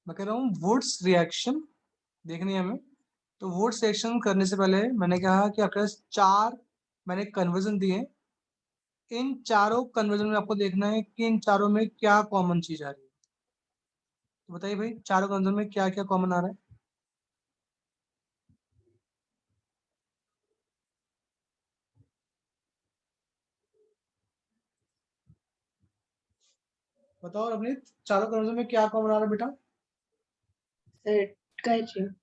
मैं कह रहा हूँ वुड्स रिएक्शन देखनी है हमें। तो वुड्स रिएक्शन करने से पहले मैंने कहा कि आपके पास 4 मैंने कन्वर्जन दिए। इन चारों कन्वर्जन में आपको देखना है कि इन चारों में क्या कॉमन चीज आ रही है। तो बताइए भाई, चारों कन्वर्जन में क्या क्या कॉमन आ रहा है? बताओ अपने चारों कन्वर्जन में क्या कॉमन आ रहा है बेटा? सर कर रही हूँ।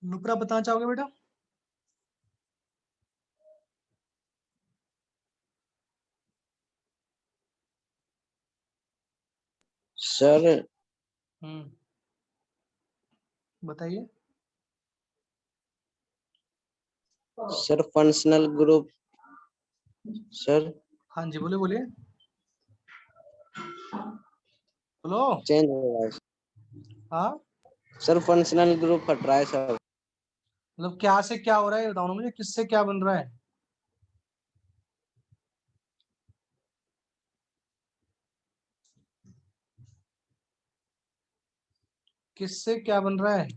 नुपुरा बताना चाहोगे बेटा? सर बताइए। सर फंक्शनल ग्रुप सर हाँ जी, बोले बोलिए, बोलो। चेंज हो रहा है हाँ, सर, फंक्शनल ग्रुप हट रहा है सर। मतलब क्या से क्या हो रहा है ये बताओ ना मुझे, किससे क्या बन रहा है? किससे क्या बन रहा है?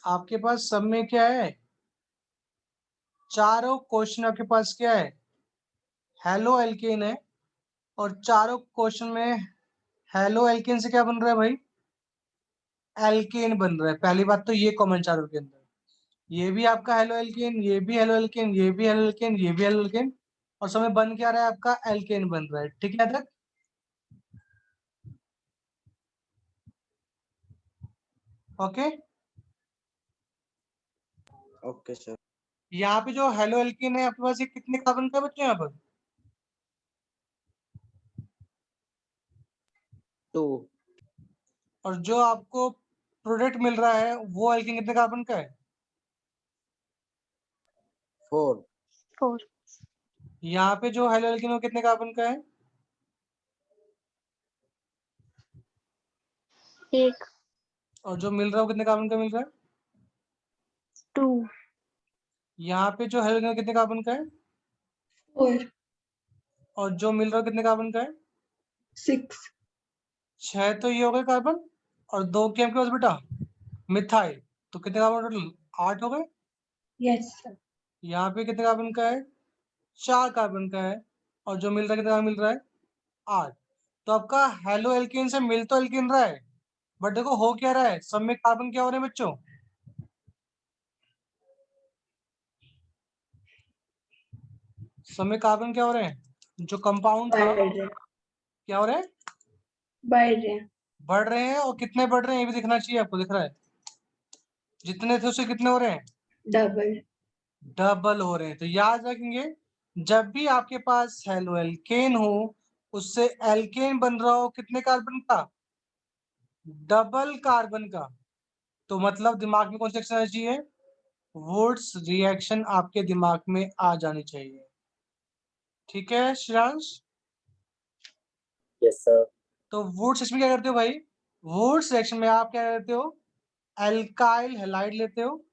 आपके पास सब में क्या है? चारों क्वेश्चन आपके पास क्या है? हेलो एल्केन है। और चारों क्वेश्चन में हेलो एल्केन से क्या बन रहा है भाई? एल्केन बन रहा है। पहली बात तो ये कॉमन चारों के अंदर, ये भी आपका हेलो एल्केन, ये भी हेलो एल्केन, ये भी हेलो एल्केन, ये भी हेलो एल्केन, और समय बन क्या रहा है आपका? एल्केन बन रहा है। ठीक है तक? ओके। Okay sir. यहाँ पे जो हेलो एल्केन है आपके पास, ये कितने कार्बन का बच्चे यहाँ पर? 2 और जो आपको प्रोडक्ट मिल रहा है वो एल्केन कितने कार्बन का है? 4 4 यहाँ पे जो हेलो एल्केन वो कितने कार्बन का है? 1 और जो मिल रहा है वो कितने कार्बन का मिल रहा है? 2 यहाँ पे जो हेलो एल्केन कितने कार्बन का है? 4 और जो मिल रहा है कितने कार्बन का है? 6 6 तो ये हो गए कार्बन, और 2 के आपके पास बेटा मिथाइल। तो कितने कार्बन टोटल? 8 हो गए। Yes sir. यहाँ पे कितने कार्बन का है? 4 कार्बन का है। और जो मिल रहा है कितना मिल रहा है? 8। तो आपका हेलो एल्केन से मिल तो एल्केन रहा है, बट देखो हो क्या रहा है, सब में कार्बन क्या हो रहे हैं बच्चों? सब में कार्बन क्या हो रहे हैं? जो कंपाउंड था बढ़ रहे क्या हो रहे हैं? बढ़ रहे बढ़ रहे हैं। और कितने बढ़ रहे हैं ये भी दिखना चाहिए आपको, दिख रहा है? जितने थे उससे कितने हो रहे हैं? डबल डबल हो रहे हैं। तो याद रखेंगे, जब भी आपके पास हेलो एल्केन हो उससे एल्केन बन रहा हो कितने कार्बन का? डबल कार्बन का। तो मतलब दिमाग में कौन सी एक्शन आनी चाहिए? वुड्स रिएक्शन आपके दिमाग में आ जानी चाहिए। ठीक है श्रेयांश? Yes sir. तो वुड्स इसमें क्या करते हो भाई? वुड्स रिएक्शन में आप क्या करते हो? एल्काइल हैलाइड लेते हो,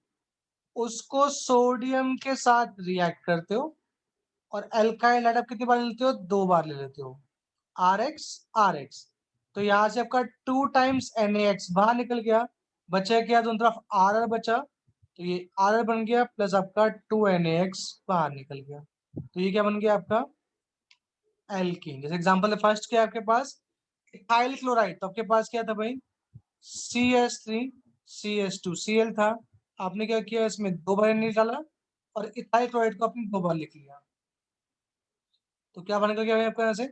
उसको सोडियम के साथ रिएक्ट करते हो, और एल्काइल हैलाइड आप कितनी बार ले लेते हो? 2 बार ले लेते हो। R X R X. तो यहाँ से आपका 2 टाइम्स NaX बाहर निकल गया, बचा क्या? दोनों तरफ आर बचा, तो ये आर बन गया प्लस आपका 2 NaX बाहर निकल गया। तो ये क्या बन गया आपका? एल्कीन। जैसे एग्जांपल फर्स्ट क्या आपके पास? Ethyl chloride. तो आपके पास क्या था भाई? CH3CH2Cl था। आपने क्या किया, इसमें 2 बार निकाला, और इथाइल क्लोराइड को आपने 2 बार लिख लिया। तो क्या बन गया भाई आपका यहाँ से?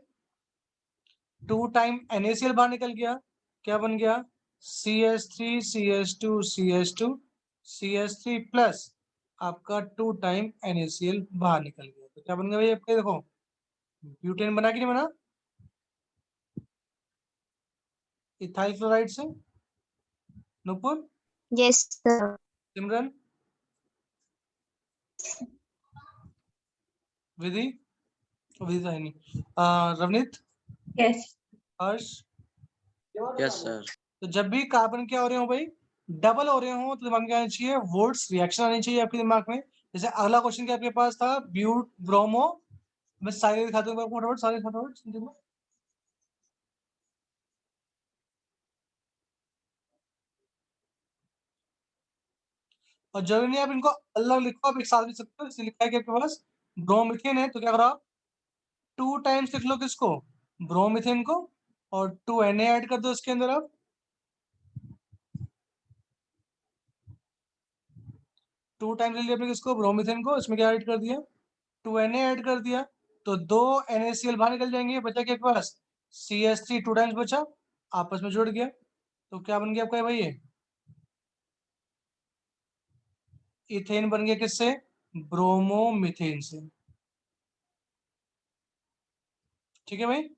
2 टाइम NaCl बाहर निकल गया। क्या बन गया? CH3CH2CH2CH3 प्लस आपका 2 टाइम NaCl बाहर निकल गया। तो क्या बन गया भाई आपका? देखो ब्यूटेन बना कि नहीं बना इथाइल क्लोराइड से? Nupur, yes sir. सिमरन, विधि, विदिता है नहीं। रवनीत, Yes. हर्ष, Yes, sir. तो जब भी कार्बन क्या हो रहे हो भाई, डबल हो रहे हो, तो दिमाग में क्या आना चाहिए, वोल्ट्स रिएक्शन आनी चाहिए आपके दिमाग में। जैसे अगला क्वेश्चन क्या आपके पास था, ब्यूट ब्रोमो, मैं सारे दिखाता हूँ फटाफट, सारे फटाफट देखो। और जरूरी नहीं आप इनको अलग लिखो, आप एक साथ लिख सकते हो। जैसे लिखा है कि आपके पास ब्रोमीथेन है, तो क्या करो आप 2 टाइम्स लिख लो किसको, ब्रोमीथेन को, और 2 Na ऐड कर दो इसके अंदर आप। 2 टाइम्स ले लिया आपने किसको, ब्रोमीथेन को, इसमें क्या ऐड कर दिया, 2 Na ऐड कर दिया, तो 2 NaCl बाहर निकल जाएंगे, बचा क्या आपके पास, CH3 2 टाइम्स बचा, आपस में जुड़ गया, तो क्या बन गया आपका भाई, ये इथेन बन गया किससे, ब्रोमोमीथेन से। ठीक है भाई,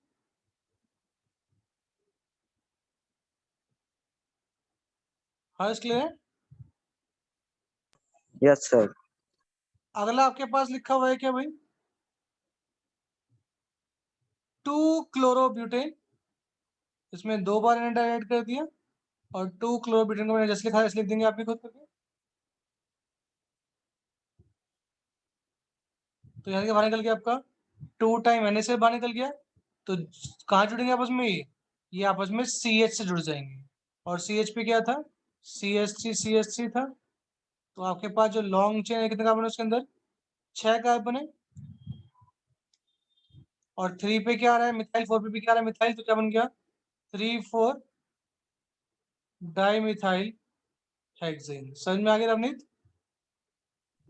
हर्ष क्लियर है। Yes, sir. अगला आपके पास लिखा हुआ है क्या भाई, 2 क्लोरोब्यूटेन, इसमें 2 बार ऐड कर दिया, और 2 क्लोरोब्यूटेन को मैंने जैसे लिखा है इसलिए लिख देंगे आप भी खुद करके। तो यहाँ से बाहर निकल गया आपका 2 टाइम NaCl बाहर निकल गया, तो कहाँ जुड़ेंगे आपस में, ये आपस में CH से जुड़ जाएंगे, और CH पे क्या था, CH3 था, तो आपके पास जो लॉन्ग चेन है कितने कार्बन है उसके अंदर, 6 कार्बन है, और 3 पे क्या आ रहा है मिथाइल, 4 पे भी क्या आ रहा है मिथाइल, तो क्या बन गया 3,4 डाइमिथाइल हेक्सेन। समझ में आ गया रवनीत।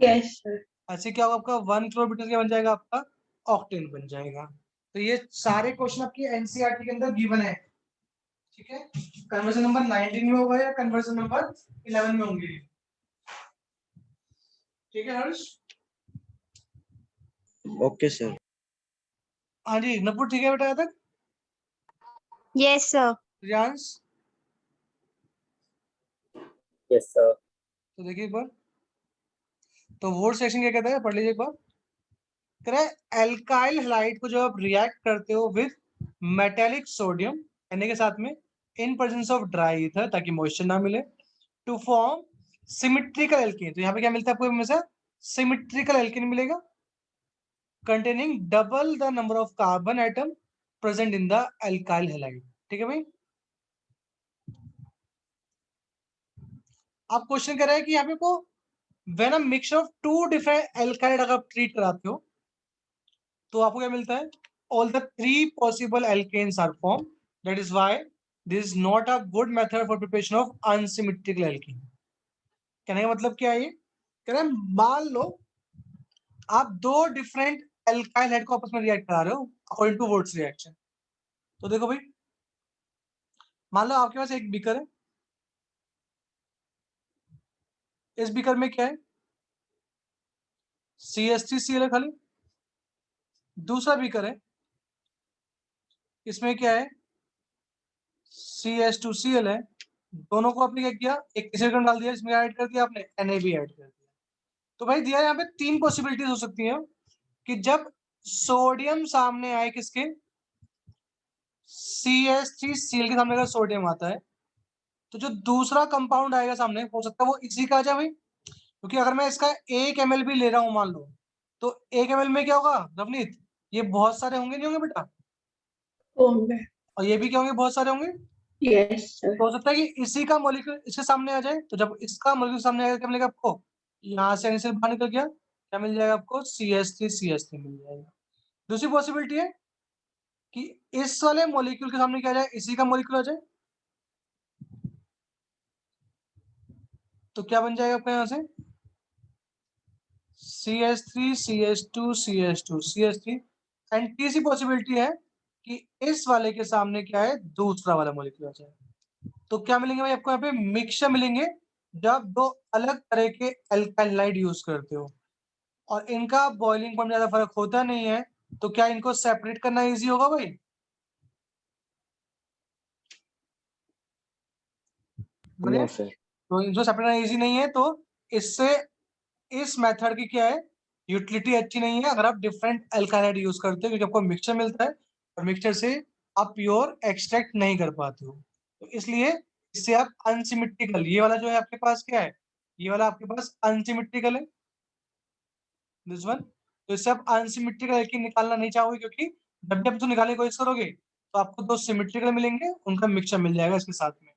Yes, sir. ऐसे क्या होगा आपका 1 किलोमीटर क्या बन जाएगा, आपका ऑक्टेन बन जाएगा। तो ये सारे क्वेश्चन आपकी एनसीईआरटी के अंदर गिवन है। ठीक है, कन्वर्जन नंबर 19 में होगा या कन्वर्जन नंबर 11 में होंगे। ठीक है हर्ष। Okay, sir. हाँ जी नपुर, ठीक है बेटा यहाँ तक। Yes, sir. Riyansh, Yes, sir. तो देखिए एक बार, तो वोट सेक्शन क्या कहता है, पढ़ लीजिए एक बार। कह रहा है एल्काइल हैलाइड को जब आप रिएक्ट करते हो विद मेटेलिक सोडियम Na के साथ में in presence of dry ether, ताकि मॉइस्चर ना मिले, टू फॉर्म सिमेट्रिकल एल्केन। तो यहाँ पे क्या मिलता है आपको हमेशा, सिमेट्रिकल एल्केन मिलेगा, containing double the number of carbon atom present in the alkyl halide. ठीक है भाई। आप क्वेश्चन कर रहे हैं कि यहाँ पे को when a mixture of 2 different alkyd अगर आप ट्रीट कराते हो, तो आपको क्या मिलता है, all the 3 possible alkenes are form, that is why this is not a good method for preparation of unsymmetrical alkene. कहने का मतलब क्या है ये, कह रहे हैं मान लो आप 2 डिफरेंट एल्काइल हेड को आपस में रिएक्ट करा रहे हो अकॉर्डिंग टू वोल्ट्स रिएक्शन। तो देखो भाई, मान लो आपके पास एक बीकर है, इस बीकर में क्या है, CH3Cl है खाली। दूसरा बीकर है, इसमें क्या है, CH2Cl है। दोनों को आपने क्या किया, एक तीसरे क्रम डाल दिया, इसमें ऐड कर दिया आपने, Na भी ऐड कर दिया। तो भाई दिया यहाँ पे 3 पॉसिबिलिटीज हो सकती है कि जब सोडियम सामने आए किसके, CH3Cl के सामने अगर सोडियम आता है, तो जो दूसरा कंपाउंड आएगा सामने हो सकता है वो इसी का आ जाए भाई। क्योंकि अगर मैं इसका 1 ml भी ले रहा हूं मान लो, तो 1 ml में क्या होगा रवनीत, ये बहुत सारे होंगे नहीं होंगे बेटा, होंगे। और ये भी क्या होंगे, बहुत सारे होंगे। Yes, sir. तो हो सकता है कि इसी का मॉलिक्यूल इसके सामने आ जाए, तो जब इसका मॉलिक्यूल सामने आएगा क्या मिलेगा आपको, यहाँ से NaCl बाहर निकल गया, क्या मिल जाएगा आपको, CH3 मिल जाएगा। दूसरी पॉसिबिलिटी है कि इस वाले मॉलिक्यूल के सामने क्या आ जाए, इसी का मॉलिक्यूल आ जाए, तो क्या बन जाएगा आपका यहाँ से CH3 एंड तीसरी पॉसिबिलिटी है कि इस वाले के सामने क्या है, दूसरा वाला मॉलिक्यूल आ जाए। तो क्या मिलेंगे भाई आपको यहाँ पे, मिक्सचर मिलेंगे जब 2 अलग तरह के एल्काइलाइड यूज करते हो, और इनका बॉइलिंग पॉइंट ज्यादा फर्क होता नहीं है, तो क्या इनको सेपरेट करना इजी होगा भाई। बोलिए। No, sir. तो इनको सेपरेट करना इजी नहीं है, तो इससे इस मेथड की क्या है, यूटिलिटी अच्छी नहीं है अगर आप डिफरेंट एल्काइलाइड यूज करते हो, क्योंकि आपको मिक्सचर मिलता है और मिक्सचर से आप प्योर एक्सट्रैक्ट नहीं कर पाते हो। तो इसलिए इससे आप अनसिमेट्रिकल, ये वाला जो है आपके पास क्या है, ये वाला आपके पास अनसिमेट्रिकल है, दिस वन। तो इससे आप अनसिमेट्रिकल एल्कीन निकालना नहीं चाहोगे, क्योंकि जब भी आप इसको निकालने की कोशिश करोगे तो आपको दो सिमेट्रिकल मिलेंगे, उनका मिक्सचर मिल जाएगा इसके साथ में,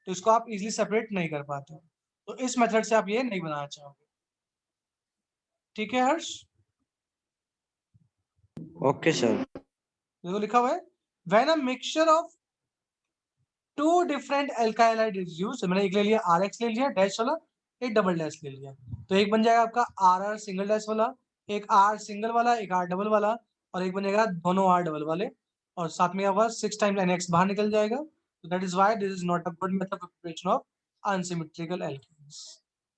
तो इसको आप इजीली सेपरेट नहीं कर पाते हो। तो इस मेथड से आप ये नहीं बनाना चाहोगे। ठीक है हर्ष? Okay sir. देखो लिखा हुआ है when a mixture of two different alkyl halide is used, मैंने एक ले लिया RX ले लिया डैश वाला, एक डबल डैश ले लिया, तो एक बन जाएगा आपका RR सिंगल डैश वाला, एक R सिंगल वाला, एक R डबल वाला, और एक बनेगा दोनों R डबल वाले, और साथ में आपका 6 टाइम्स NX बाहर निकल जाएगा। तो that is why this is not a good method of preparation of unsymmetrical alkenes.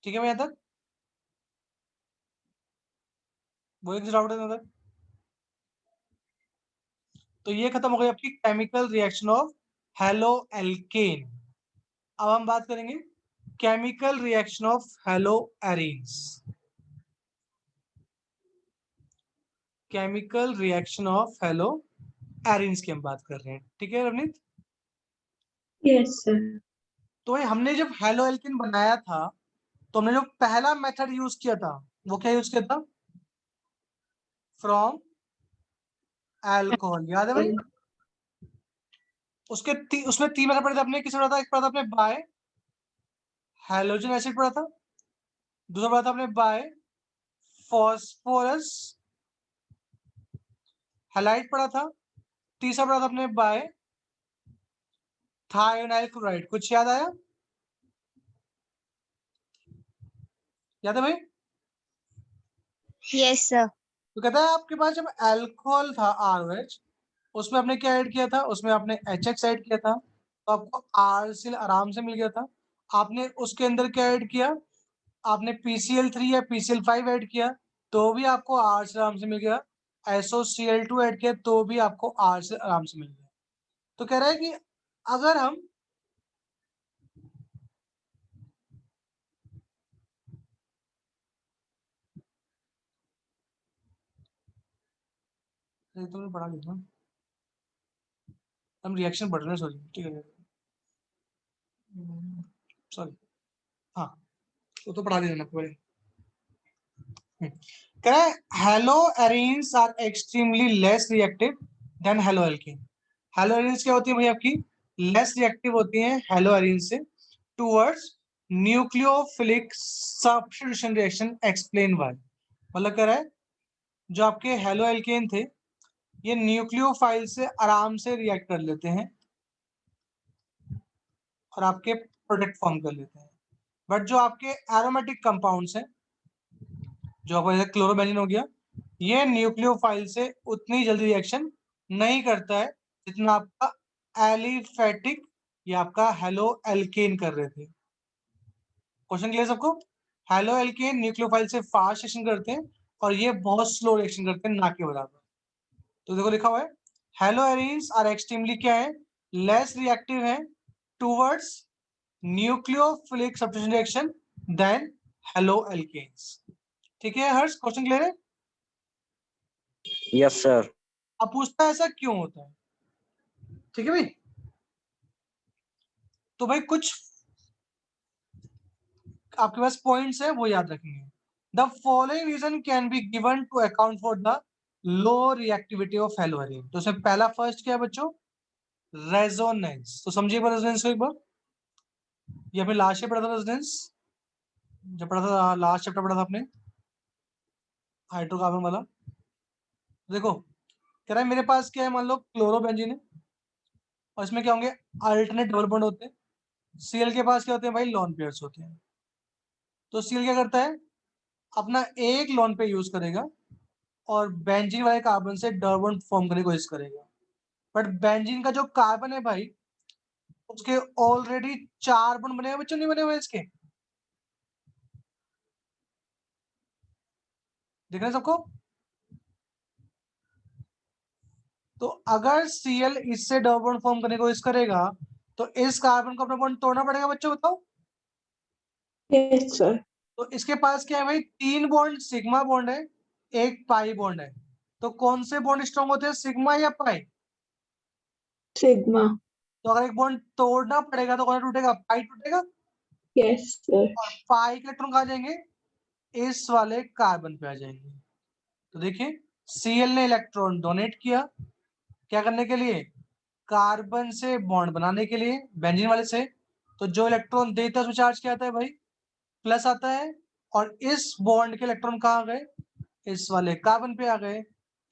ठीक है मैं यहाँ तक वो एक डाउट है तक? तो ये खत्म हो गई आपकी chemical reaction of halo alkene. अब हम बात करेंगे chemical reaction of hello arenes. Chemical reaction of hello arenes की हम बात कर रहे हैं। ठीक है रवनीत? Yes, sir. तो ये हमने जब हेलो एल्केन बनाया था तो हमने जो पहला मेथड यूज किया था वो क्या यूज किया था? फ्रॉम अल्कोहल, याद है भाई? उसमें 3 मेथड पढ़े थे अपने, किस पढ़ा था? एक पढ़ा था अपने बाय हैलोजन एसिड पढ़ा था, दूसरा पढ़ा था अपने बाय फॉस्फोरस हैलाइड पढ़ा था, तीसरा पढ़ा था अपने बाय थायोनाइल क्लोराइड। कुछ याद आया? याद है भाई? Yes, sir. तो कहता है आपके पास जब अल्कोहल था ROH, उसमें आपने क्या ऐड किया था? उसमें आपने HX ऐड किया था, तो आपको RCl आराम से मिल गया था। आपने उसके अंदर क्या ऐड किया? आपने PCl3 या PCl5 ऐड किया तो भी आपको RCl आराम से मिल गया। SOCl2 ऐड किया तो भी आपको RCl आराम से मिल गया। तो कह रहा है कि अगर हम तो पढ़ा लिखा, हम रिएक्शन पढ़ रहे हैं, सॉरी, ठीक है सॉरी, हाँ तो पढ़ा दिया आपको। कह रहा है halo arenes are extremely less reactive than halo alkene. Halo arenes क्या होती है भाई आपकी? लेस रिएक्टिव होती हैं हेलो एरीन्स से towards nucleophilic substitution reaction. Explain why. मतलब कह रहा है जो आपके हेलो एल्केन थे ये न्यूक्लियोफाइल से आराम से रिएक्ट कर लेते हैं और आपके प्रोडक्ट फॉर्म कर लेते हैं, बट जो आपके एरोमेटिक कंपाउंड्स हैं, जो आपका जैसे क्लोरोबेंजीन हो गया, ये न्यूक्लियोफाइल से उतनी जल्दी रिएक्शन नहीं करता है जितना आपका एलिफेटिक या आपका हेलो एल्केन कर रहे थे। क्वेश्चन क्लियर सबको? हेलो एल्केन न्यूक्लियोफाइल से फास्ट रिएक्शन करते हैं और ये बहुत स्लो रिएक्शन करते हैं, ना के बराबर। तो देखो लिखा हुआ है हेलो एरीन्स आर एक्सट्रीमली क्या है? लेस रिएक्टिव है towards nucleophilic substitution reaction than halo alkanes. ठीक है हर्ष, क्वेश्चन क्लियर है? Yes sir. अब पूछता है ऐसा क्यों होता है? ठीक है भाई? तो भाई कुछ आपके पास पॉइंट्स है वो याद रखेंगे। The following reason can be given to account for the low reactivity of halo arene. तो उसमें पहला फर्स्ट क्या है बच्चों? रेजोनेंस। तो समझिए रेजोनेंस को एक बार, ये अपने लास्ट पढ़ा था रेजोनेंस, जब पढ़ा था लास्ट चैप्टर पढ़ा था आपने हाइड्रोकार्बन वाला। देखो कह रहा है मेरे पास क्या है, मान लो क्लोरोबेंजीन है और इसमें क्या होंगे? अल्टरनेट डबल बॉन्ड होते हैं। Cl के पास क्या होते हैं भाई? लोन पेयर्स होते हैं। तो Cl क्या करता है? अपना एक लोन पे यूज करेगा और बेंजीन वाले कार्बन से डबल बॉन्ड फॉर्म करने की कोशिश करेगा, बट बेंजीन का जो कार्बन है भाई उसके ऑलरेडी 4 बॉन्ड बने हुए, बच्चों नहीं बने हुए इसके? देख रहे हैं सबको? तो अगर Cl इससे डबल बॉन्ड फॉर्म करने की कोशिश करेगा तो इस कार्बन को अपना बॉन्ड तोड़ना पड़ेगा बच्चों, बताओ। Yes, sir. तो इसके पास क्या है भाई? 3 बॉन्ड सिग्मा बॉन्ड है एक पाई बॉन्ड है, तो कौन से बॉन्ड स्ट्रॉन्ग होते हैं, सिग्मा या पाई? सिग्मा। तो अगर एक बॉन्ड तोड़ना पड़ेगा तो कौन सा टूटेगा, पाई टूटेगा। Yes sir. और पाई के इलेक्ट्रॉन कहाँ जाएंगे, इस वाले कार्बन पे आ जाएंगे। तो देखिए Cl ने इलेक्ट्रॉन डोनेट किया, क्या करने के लिए, कार्बन से बॉन्ड बनाने के लिए, बेंजीन वाले से। तो जो इलेक्ट्रॉन देता है उसमें चार्ज क्या आता है भाई, प्लस आता है। और इस बॉन्ड के इलेक्ट्रॉन कहाँ गए, इस वाले कार्बन पे आ गए,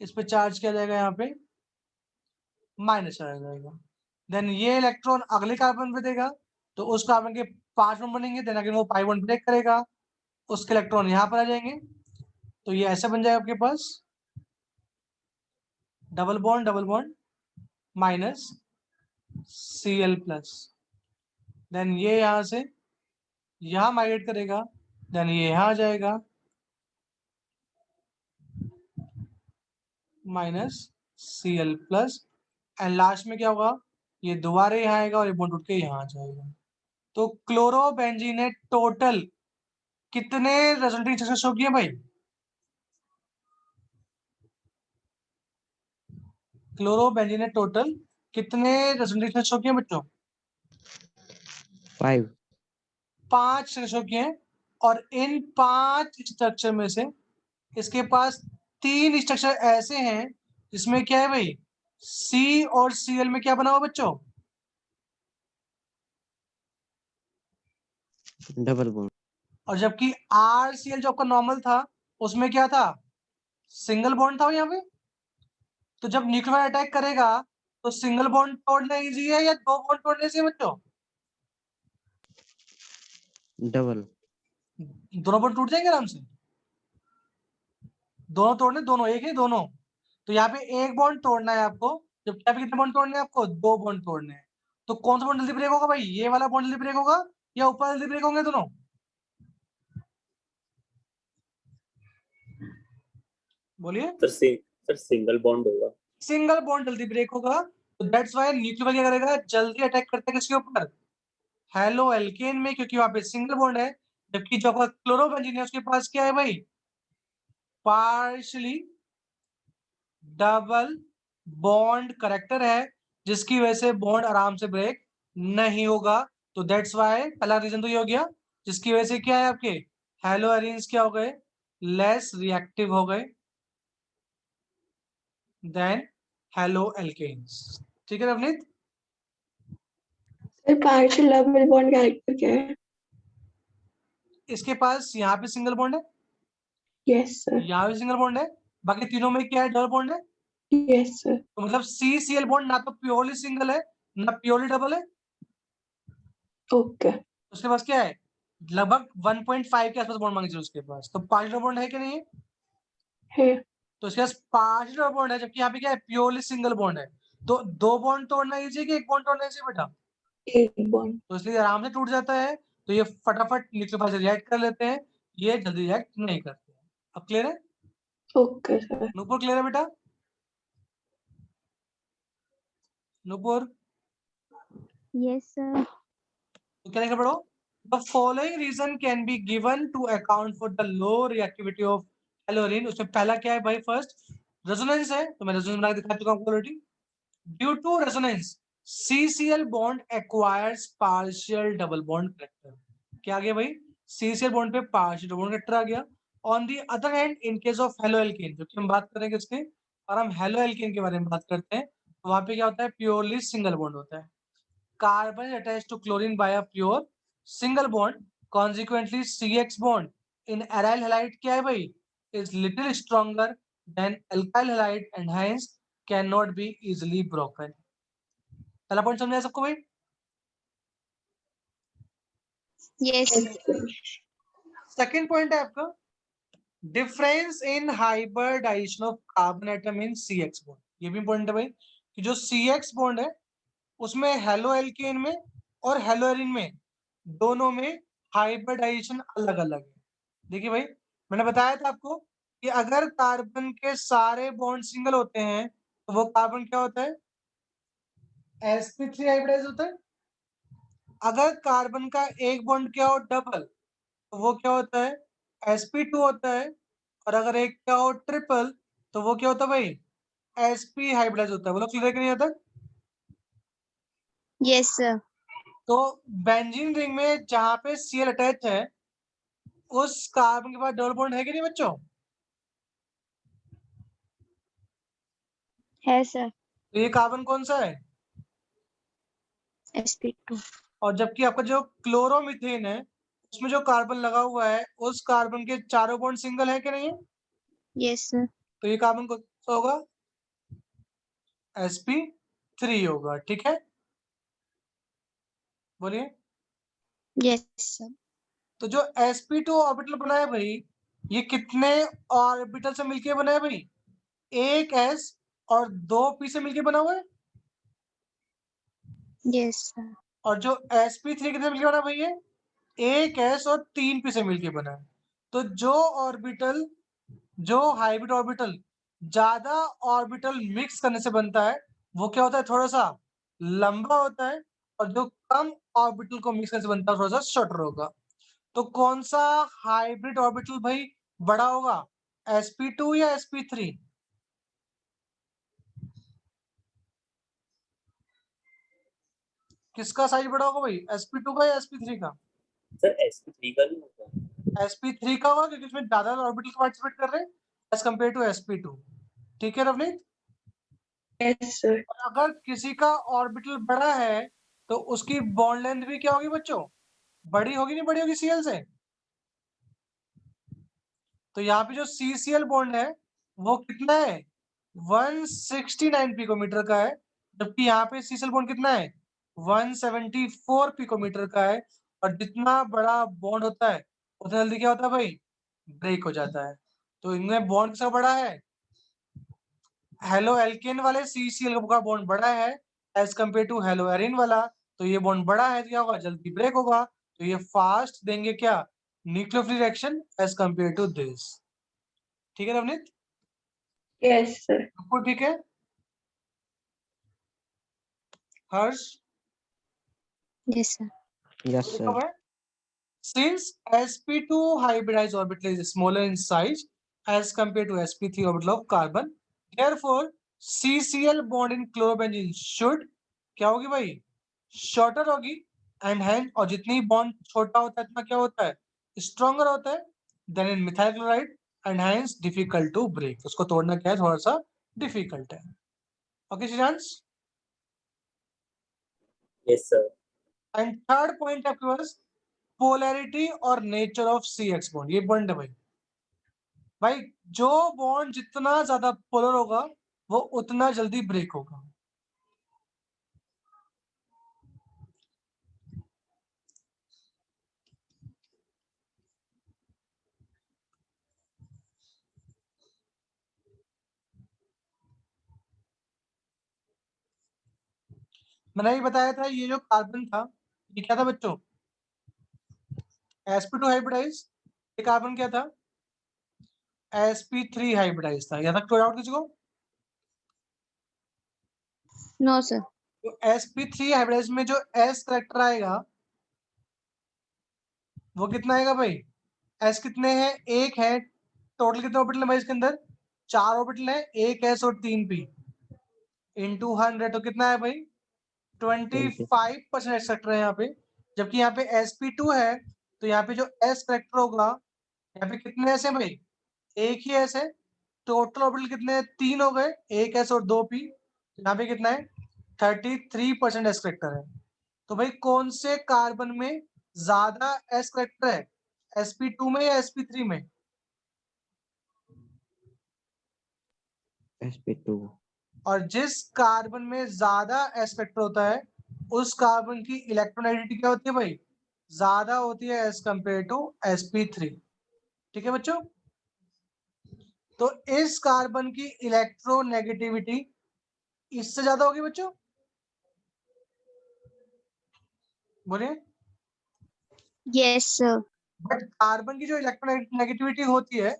इस पे चार्ज किया जाएगा, यहाँ पे माइनस आ जाएगा। देन ये इलेक्ट्रॉन अगले कार्बन पे देगा, तो उस कार्बन के 5 बॉन्ड बनेंगे, देन अगर वो पाई बॉन्ड ब्रेक करेगा, उसके इलेक्ट्रॉन यहाँ पर आ जाएंगे। तो ये ऐसे बन जाएगा आपके पास double bond minus Cl plus. Then ये यहां से यहां माइग्रेट करेगा, देन ये यहां आ जाएगा minus Cl plus. And last में क्या होगा, ये दोबारा यहाँ आएगा और ये बॉन्ड उठ के यहाँ आ जाएगा। तो क्लोरोबेंजीन ने टोटल कितने रेजोनेटिंग स्ट्रक्चर शो किए भाई, क्लोरोबेंजीन ने टोटल कितने रेजोनेटिंग स्ट्रक्चर शो किए बच्चों, 5. 5 स्ट्रक्चर शो किए हैं। और इन 5 स्ट्रक्चर में से इसके पास 3 स्ट्रक्चर ऐसे हैं जिसमें क्या है भाई, C और Cl में क्या बना हुआ बच्चों, डबल बॉन्ड. और जबकि RCl जो आपका नॉर्मल था उसमें क्या था, सिंगल बॉन्ड था यहाँ पे। तो जब न्यूक्लियर अटैक करेगा तो सिंगल बॉन्ड तोड़ना इजी है या 2 बॉन्ड तोड़ने से बच्चों, डबल. दोनों बॉन्ड टूट जाएंगे आराम से, दोनों तोड़ने, दोनों एक ही दोनों। तो यहाँ पे एक बॉन्ड तोड़ना है आपको, जब यहाँ पे कितने बॉन्ड तोड़ने हैं आपको, 2 बॉन्ड तोड़ने हैं। तो कौन सा बॉन्ड जल्दी ब्रेक होगा भाई, ये वाला बॉन्ड जल्दी ब्रेक होगा या ऊपर जल्दी ब्रेक होंगे दोनों, बोलिए। सर सिंगल बॉन्ड होगा। सिंगल बॉन्ड जल्दी ब्रेक होगा, तो दैट्स व्हाई न्यूक्लियर क्या करेगा, जल्दी अटैक करता है किसके ऊपर, हेलो एल्केन में, क्योंकि वहां पे सिंगल बॉन्ड है। जबकि जो आपका क्लोरोबेंजीन है उसके पास क्या है भाई, पार्शली डबल बॉन्ड करेक्टर है, जिसकी वजह से बॉन्ड आराम से ब्रेक नहीं होगा। तो दैट्स व्हाई पहला रीजन तो ये हो गया, जिसकी वजह से क्या है आपके हेलो एरीन्स क्या हो गए, लेस रिएक्टिव हो गए देन हेलो एल्केन्स। ठीक है Navneet. Sir partial double bond character क्या है? इसके पास यहाँ पे सिंगल बॉन्ड है, यस सर। यहाँ भी सिंगल बॉन्ड है, बाकी तीनों में क्या है, डबल बॉन्ड है। Yes sir. तो मतलब CCl बॉन्ड ना तो प्योरली सिंगल है ना प्योरली डबल है, ओके। उसके पास क्या है, लगभग 1.5 के आसपास बॉन्ड मांगे चाहिए उसके पास। तो 5 डबल बॉन्ड है कि नहीं है, है। तो इसके पास 5 डबल बॉन्ड है, जबकि यहाँ पे क्या है, प्योरली सिंगल बॉन्ड है। तो 2 बॉन्ड तोड़ना इजी है कि 1 बॉन्ड तोड़ना इजी बेटा, एक बॉन्ड। तो इसलिए आराम से टूट जाता है। तो ये फटाफट न्यूक्लियोफाइल से रिएक्ट कर लेते हैं, ये जल्दी रिएक्ट नहीं करते हैं। अब क्लियर है, ओके सर। नूपुर क्लियर है बेटा, नूपुर। Yes, sir. तो क्या लिखा पढ़ो, the following reason can be given to account for the low reactivity of haloarene. उसमें पहला क्या है भाई, फर्स्ट रेजोनेंस है, तो मैं रेजोनेंस बना के दिखा चुका हूं already. Due to resonance CCl bond acquires partial double bond character. क्या आ गया भाई, CCl बॉन्ड पे पार्शियल डबल बॉन्ड करेक्टर आ गया। On the other hand in case of halo alkane, जो कि हम बात करेंगे इसके, और हम हेलो एल्केन के बारे में बात करते हैं, तो वहां पे क्या होता है, प्योरली सिंगल बॉन्ड होता है। Carbon is attached to chlorine by a pure single bond. Consequently, CX bond in aryl halide क्या है भाई, is little stronger than alkyl halide and hence cannot be easily broken. पहला point समझ आया सबको भाई। Yes. सेकंड पॉइंट है आपका difference in hybridisation of carbon atom in CX bond. ये भी इंपॉर्टेंट है भाई कि जो CX बॉन्ड है उसमें हेलो एल्केन में और हेलोरीन में दोनों में हाइब्रिडाइजेशन अलग अलग है। देखिए भाई मैंने बताया था आपको कि अगर कार्बन के सारे बॉन्ड सिंगल होते हैं तो वो कार्बन क्या होता है, sp3 हाइब्रिडाइज होता है। अगर कार्बन का एक बॉन्ड क्या हो, डबल, तो वो क्या होता है, sp2 होता है। और अगर एक क्या हो ट्रिपल तो वो क्या होता है भाई, sp हाइब्रिडाइज होता है। बोलो क्लियर कि नहीं आता? Yes, sir. तो बेंजीन रिंग में जहां पे Cl अटैच है उस कार्बन के पास डबल बॉन्ड है कि नहीं बच्चों? है sir. तो ये कार्बन कौन सा है? sp2. और जबकि आपका जो क्लोरोमीथेन है उसमें जो कार्बन लगा हुआ है उस कार्बन के चारों बॉन्ड सिंगल है कि नहीं है? Yes, sir. तो ये कार्बन कौन सा होगा? sp3 होगा। ठीक है, बोलिए। Yes, sir. तो जो sp2 ऑर्बिटल बना है भाई, ये कितने ऑर्बिटल से मिलके बना है भाई? एक s और 2p से मिलके बना हुआ है। Yes, sir. और जो sp3 कितने मिलके बना है भाई? ये एक s और 3p से मिलके बना है। तो जो ऑर्बिटल, जो हाइब्रिड ऑर्बिटल ज्यादा ऑर्बिटल मिक्स करने से बनता है वो क्या होता है, थोड़ा सा लंबा होता है। और जो कम ऑर्बिटल को मिक्स करने से बनता है थोड़ा सा शॉर्टर होगा। तो कौन सा हाइब्रिड ऑर्बिटल भाई बड़ा होगा, sp2 या sp3? किसका साइज बड़ा होगा भाई, sp2 का या sp3 का? सर sp3 का नहीं होगा। sp3 का होगा क्योंकि इसमें ज्यादा ऑर्बिटल पार्टिसिपेट कर रहे हैं एज कम्पेयर टू sp2। ठीक है रवनीत? yes sir, अगर किसी का ऑर्बिटल बड़ा है तो उसकी बॉन्ड लेंथ भी क्या होगी बच्चों, बड़ी होगी, नहीं बड़ी होगी Cl से? तो यहाँ पे जो CCl बॉन्ड है वो कितना है, 169 पिकोमीटर का है। जबकि यहाँ पे CCl बॉन्ड कितना है, 174 पिकोमीटर का है। और जितना बड़ा बॉन्ड होता है उतना जल्दी क्या होता है भाई, ब्रेक हो जाता है। तो इनमें बॉन्ड किसका बड़ा है, हेलो एल्केन वाले CCl का बॉन्ड बड़ा है as compare to halo arene वाला। तो ये बॉन्ड बड़ा है तो क्या होगा, जल्दी ब्रेक होगा। तो ये फास्ट देंगे क्या, nucleophilic reaction as compare to this. ठीक है रवनीत? yes sir, बिल्कुल ठीक है। हर्ष? Yes, sir. Yes, sir. Since sp2 hybridized orbital is smaller in size as compared to sp3 orbital of carbon, therefore CCl bond in chlorobenzene should क्या होगी भाई, shorter होगी। And hand, और जितनी बॉन्ड छोटा होता है इतना क्या होता है, स्ट्रॉन्गर होता है than in methyl chloride and hence difficult to break. उसको तोड़ना क्या है, थोड़ा सा डिफिकल्ट है। Okay Shriyansh? Yes sir. And third point आपके पास पोलैरिटी और नेचर ऑफ CX बॉन्ड। ये बॉन्ड है भाई, भाई जो बॉन्ड जितना ज्यादा पोलर होगा वो उतना जल्दी ब्रेक होगा। मैंने ये बताया था, ये जो कार्बन था ये क्या था बच्चों, sp2 हाइब्रिडाइज। ये कार्बन क्या था, sp3 हाइब्रिडाइज था। यहाँ तक कोई डाउट किसी को? No, sir. तो sp3 हाइब्रिडाइज में जो s करेक्टर आएगा वो कितना आएगा भाई, s कितने हैं, एक है। टोटल कितने ऑर्बिटल है भाई इसके अंदर, 4 ऑर्बिटल है, एक s और 3p इंटू 100 तो कितना है भाई, 25% एस करेक्टर है यहाँ पे। जबकि यहाँ पे sp2 है तो यहाँ पे जो s करेक्टर होगा, यहाँ पे कितने s है भाई, एक ही s है। टोटल ऑर्बिटल कितने हैं, 3 हो गए, एक s और 2p। यहाँ पे कितना है, 33% एस करेक्टर है। तो भाई कौन से कार्बन में ज्यादा एस करेक्टर है, sp2 में या sp3 में? sp2. और जिस कार्बन में ज्यादा एस करेक्टर होता है उस कार्बन की इलेक्ट्रोनेगेटिविटी क्या होती है भाई, ज्यादा होती है एज कंपेयर टू sp3। ठीक है बच्चों? तो इस कार्बन की इलेक्ट्रोनेगेटिविटी इससे ज्यादा होगी बच्चों, बोलिए। Yes, sir. बट कार्बन की जो इलेक्ट्रोनेगेटिविटी होती है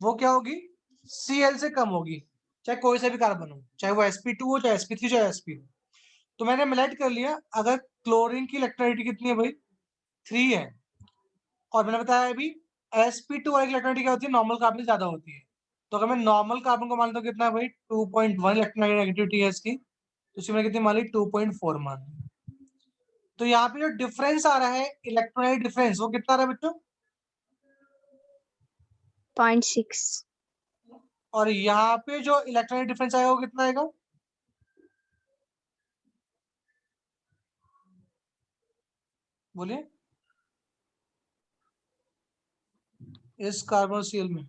वो क्या होगी, Cl से कम होगी, चाहे कोई सा भी कार्बन हो, चाहे वो sp2 हो, चाहे sp3, चाहे sp हो। तो मैंने मिलाइट कर लिया, अगर क्लोरीन की इलेक्ट्रोनेगेटिविटी कितनी है भाई, 3 है। और मैंने बताया अभी sp2 वाली इलेक्ट्रोनेगेटिविटी क्या होती है, नॉर्मल कार्बन से ज्यादा होती है। तो अगर मैं नॉर्मल कार्बन को मान लेता हूँ कितना है भाई, 2.1 इलेक्ट्रोनेगेटिविटी है इसकी, तो उसमें कितनी मान ली, 2.4 मान ली। तो यहाँ पे जो डिफरेंस आ रहा है, इलेक्ट्रोनेगेटिव डिफरेंस, वो कितना आ रहा है बच्चों, 0.6. और यहाँ पे जो इलेक्ट्रोनेगेटिव डिफरेंस आएगा वो कितना आएगा, बोलिए, इस कार्बोक्सिल में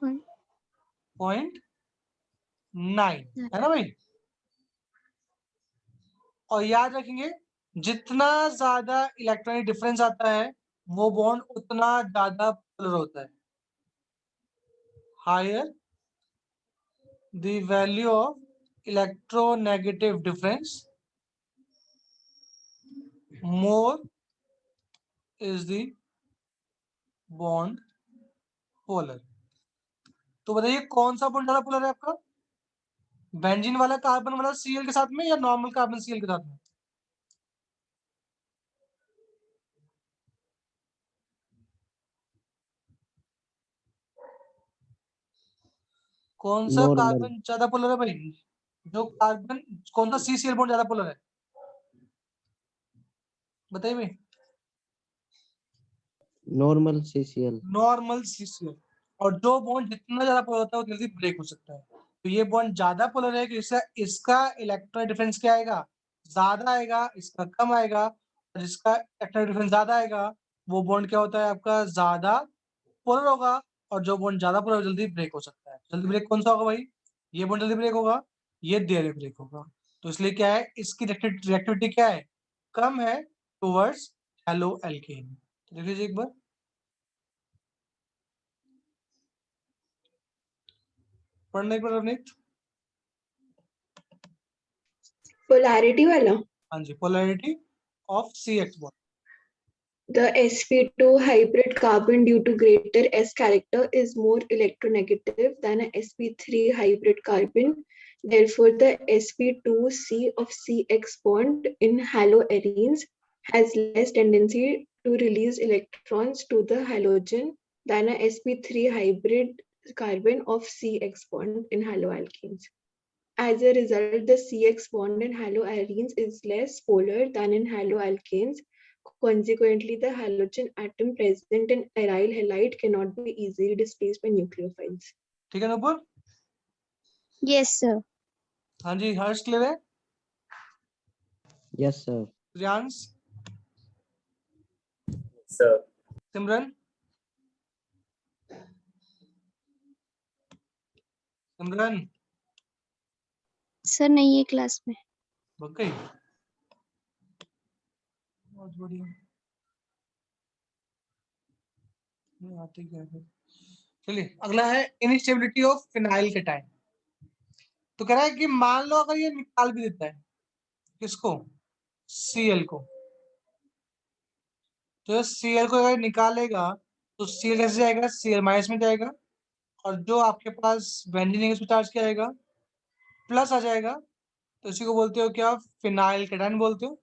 0.9 है ना भाई। और याद रखेंगे, जितना ज्यादा इलेक्ट्रॉनिक डिफरेंस आता है वो बॉन्ड उतना ज्यादा पोलर होता है। Higher the value of electronegative difference, more is the bond polar. तो बताइए कौन सा बॉन्ड ज्यादा पोलर है आपका, बेंजीन वाला कार्बन वाला सीएल के साथ में या नॉर्मल कार्बन सीएल के साथ में? कौन सा नॉर्मल कार्बन ज्यादा पोलर है भाई, जो कार्बन, कौन सा सीसीएल बॉन्ड ज्यादा पोलर है, बताइए भाई। Normal CCl। Normal CCL. और जो बॉन्ड जितना ज्यादा पोलर होता है वो जल्दी ब्रेक हो सकता है। तो ये बॉन्ड ज्यादा पोलर है कि इसका इलेक्ट्रॉन डिफरेंस क्या आएगा, ज्यादा आएगा, इसका कम आएगा। और जिसका इलेक्ट्रॉन डिफरेंस ज्यादा आएगा वो बॉन्ड क्या होता है आपका, ज्यादा पोलर होगा। और जो बॉन्ड ज्यादा पोलर जल्दी ब्रेक हो सकता है। जल्दी ब्रेक कौन सा होगा भाई, ये बॉन्ड जल्दी ब्रेक होगा, ये देर ब्रेक होगा। तो इसलिए क्या है, इसकी रिएक्टिविटी क्या है, कम है टुवर्ड्स हेलो एल्केन। देख लीजिए एक बार, पढ़ने पर अपने, पोलैरिटी वाला। हाँ जी, polarity of CH bond. The sp2 hybrid carbon, due to greater s character, is more electronegative than a sp3 hybrid carbon. Therefore, the sp2c of CX bond in haloarenes has less tendency to release electrons to the halogen than a sp3 hybrid carbon of CX bond in haloalkenes. As a result, the CX bond in haloarenes is less polar than in haloalkanes. Consequently, the halogen atom present in aryl halide cannot be easily displaced by nucleophiles. ठीक है Nupur? Yes, sir. हाँ जी, हर्ष clear है? Yes, sir. Riyansh, sir. सिमरन, सिमरन sir नहीं है class में। भग गई, बहुत बढ़िया। नहीं आती क्या है? चलिए अगला है इनस्टेबिलिटी ऑफ फिनाइल केटाइन। तो कह रहा है कि मान लो अगर ये निकाल भी देता है, किसको, Cl को, तो Cl को अगर निकालेगा तो Cl कैसे जाएगा, Cl माइनस में जाएगा, और जो आपके पास बेंजीन है उसमें चार्ज क्या आएगा, प्लस आ जाएगा। तो इसी को बोलते हो क्या, फिनाइल केटाइन बोलते हो।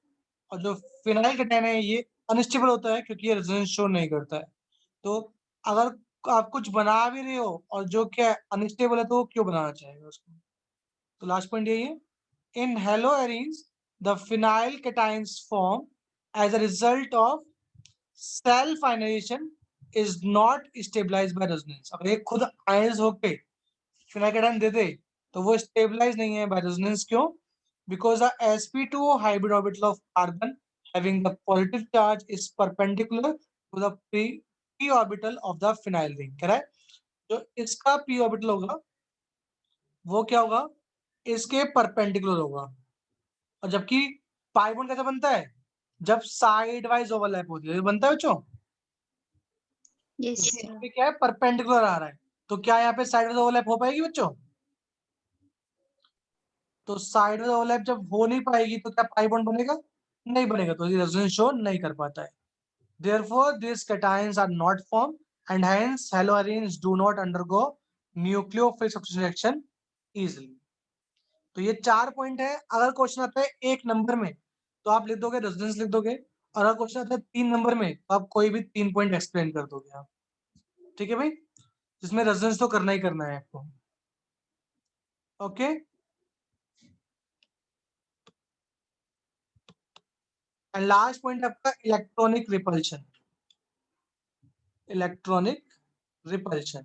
और जो फिनाइल केटाइन है ये अनस्टेबल होता है क्योंकि ये रेजोनेंस शो नहीं करता है। तो अगर आप कुछ बना भी रहे हो और जो क्या अनस्टेबल है तो वो क्यों बनाना चाहेगा उसको। तो लास्ट पॉइंट यही है, in haloarenes the phenyl cations form as a result of self ionisation is not stabilised by resonance. अगर ये खुद आयनाइज होके फिनाइल केटाइन दे दे तो वो स्टेबलाइज नहीं है बाय रेजोनेंस। क्यों? Because the sp2 hybrid orbital of carbon having the positive charge is perpendicular to the p orbital of the phenyl ring। कह रहा है जो इसका p orbital होगा वो क्या होगा, इसके परपेंडिकुलर होगा। और जबकि पाई बॉन्ड कैसे बनता है, जब साइड वाइज ओवरलैप होती है बनता है बच्चों। Yes, यहाँ sir. पे क्या है, परपेंडिकुलर आ रहा है, तो क्या यहाँ पे साइड वाइज ओवरलैप हो पाएगी बच्चों? तो साइड वाइज ओवरलैप जब हो नहीं पाएगी तो क्या पाई बॉन्ड बनेगा, नहीं बनेगा, तो ये रेजोनेंस शो नहीं कर पाता है। Therefore, these cations are not formed and hence haloarenes do not undergo nucleophile substitution reaction easily। तो ये 4 पॉइंट है। अगर क्वेश्चन आता है 1 नंबर में तो आप लिख दोगे रेजोनेंस लिख दोगे, और अगर क्वेश्चन आता है 3 नंबर में तो आप कोई भी 3 पॉइंट एक्सप्लेन कर दोगे आप, ठीक है भाई, जिसमें रेजोनेंस तो करना ही करना है आपको। ओके, एंड लास्ट पॉइंट आपका इलेक्ट्रॉनिक रिपल्शन। इलेक्ट्रॉनिक रिपल्शन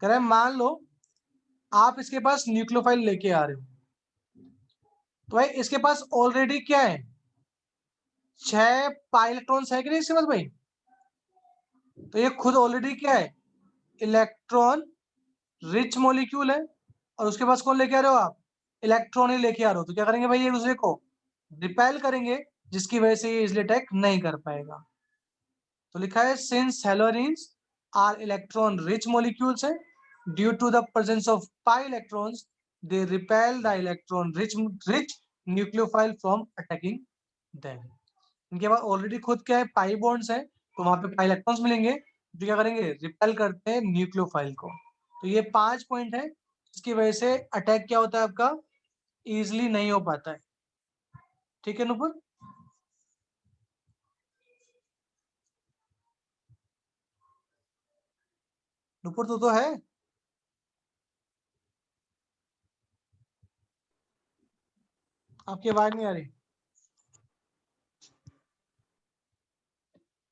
कह रहे हैं मान लो आप इसके पास न्यूक्लियोफाइल लेके आ रहे हो, तो भाई इसके पास ऑलरेडी क्या है, 6 पाई इलेक्ट्रॉन्स है कि नहीं इसके पास भाई, तो ये खुद ऑलरेडी क्या है, इलेक्ट्रॉन रिच मॉलिक्यूल है, और उसके पास कौन लेके आ रहे हो आप, इलेक्ट्रॉन ही लेके आ रहे हो, तो क्या करेंगे भाई, एक दूसरे को रिपेल करेंगे, जिसकी वजह से ये इजिली अटैक नहीं कर पाएगा। तो लिखा है since halogens are electron rich molecules है, due to the presence of pi electrons they repel the electron rich nucleophile from attacking them. इनके पास ऑलरेडी खुद क्या है, पाई बॉन्ड्स है, तो वहां पे पाई इलेक्ट्रॉन्स मिलेंगे जो क्या करेंगे, रिपेल करते हैं न्यूक्लियोफाइल को। तो ये 5 पॉइंट है जिसकी वजह से अटैक क्या होता है आपका, इजिली नहीं हो पाता है। ठीक है नुपुर, नुपुर तो है, आपकी आवाज नहीं आ रही।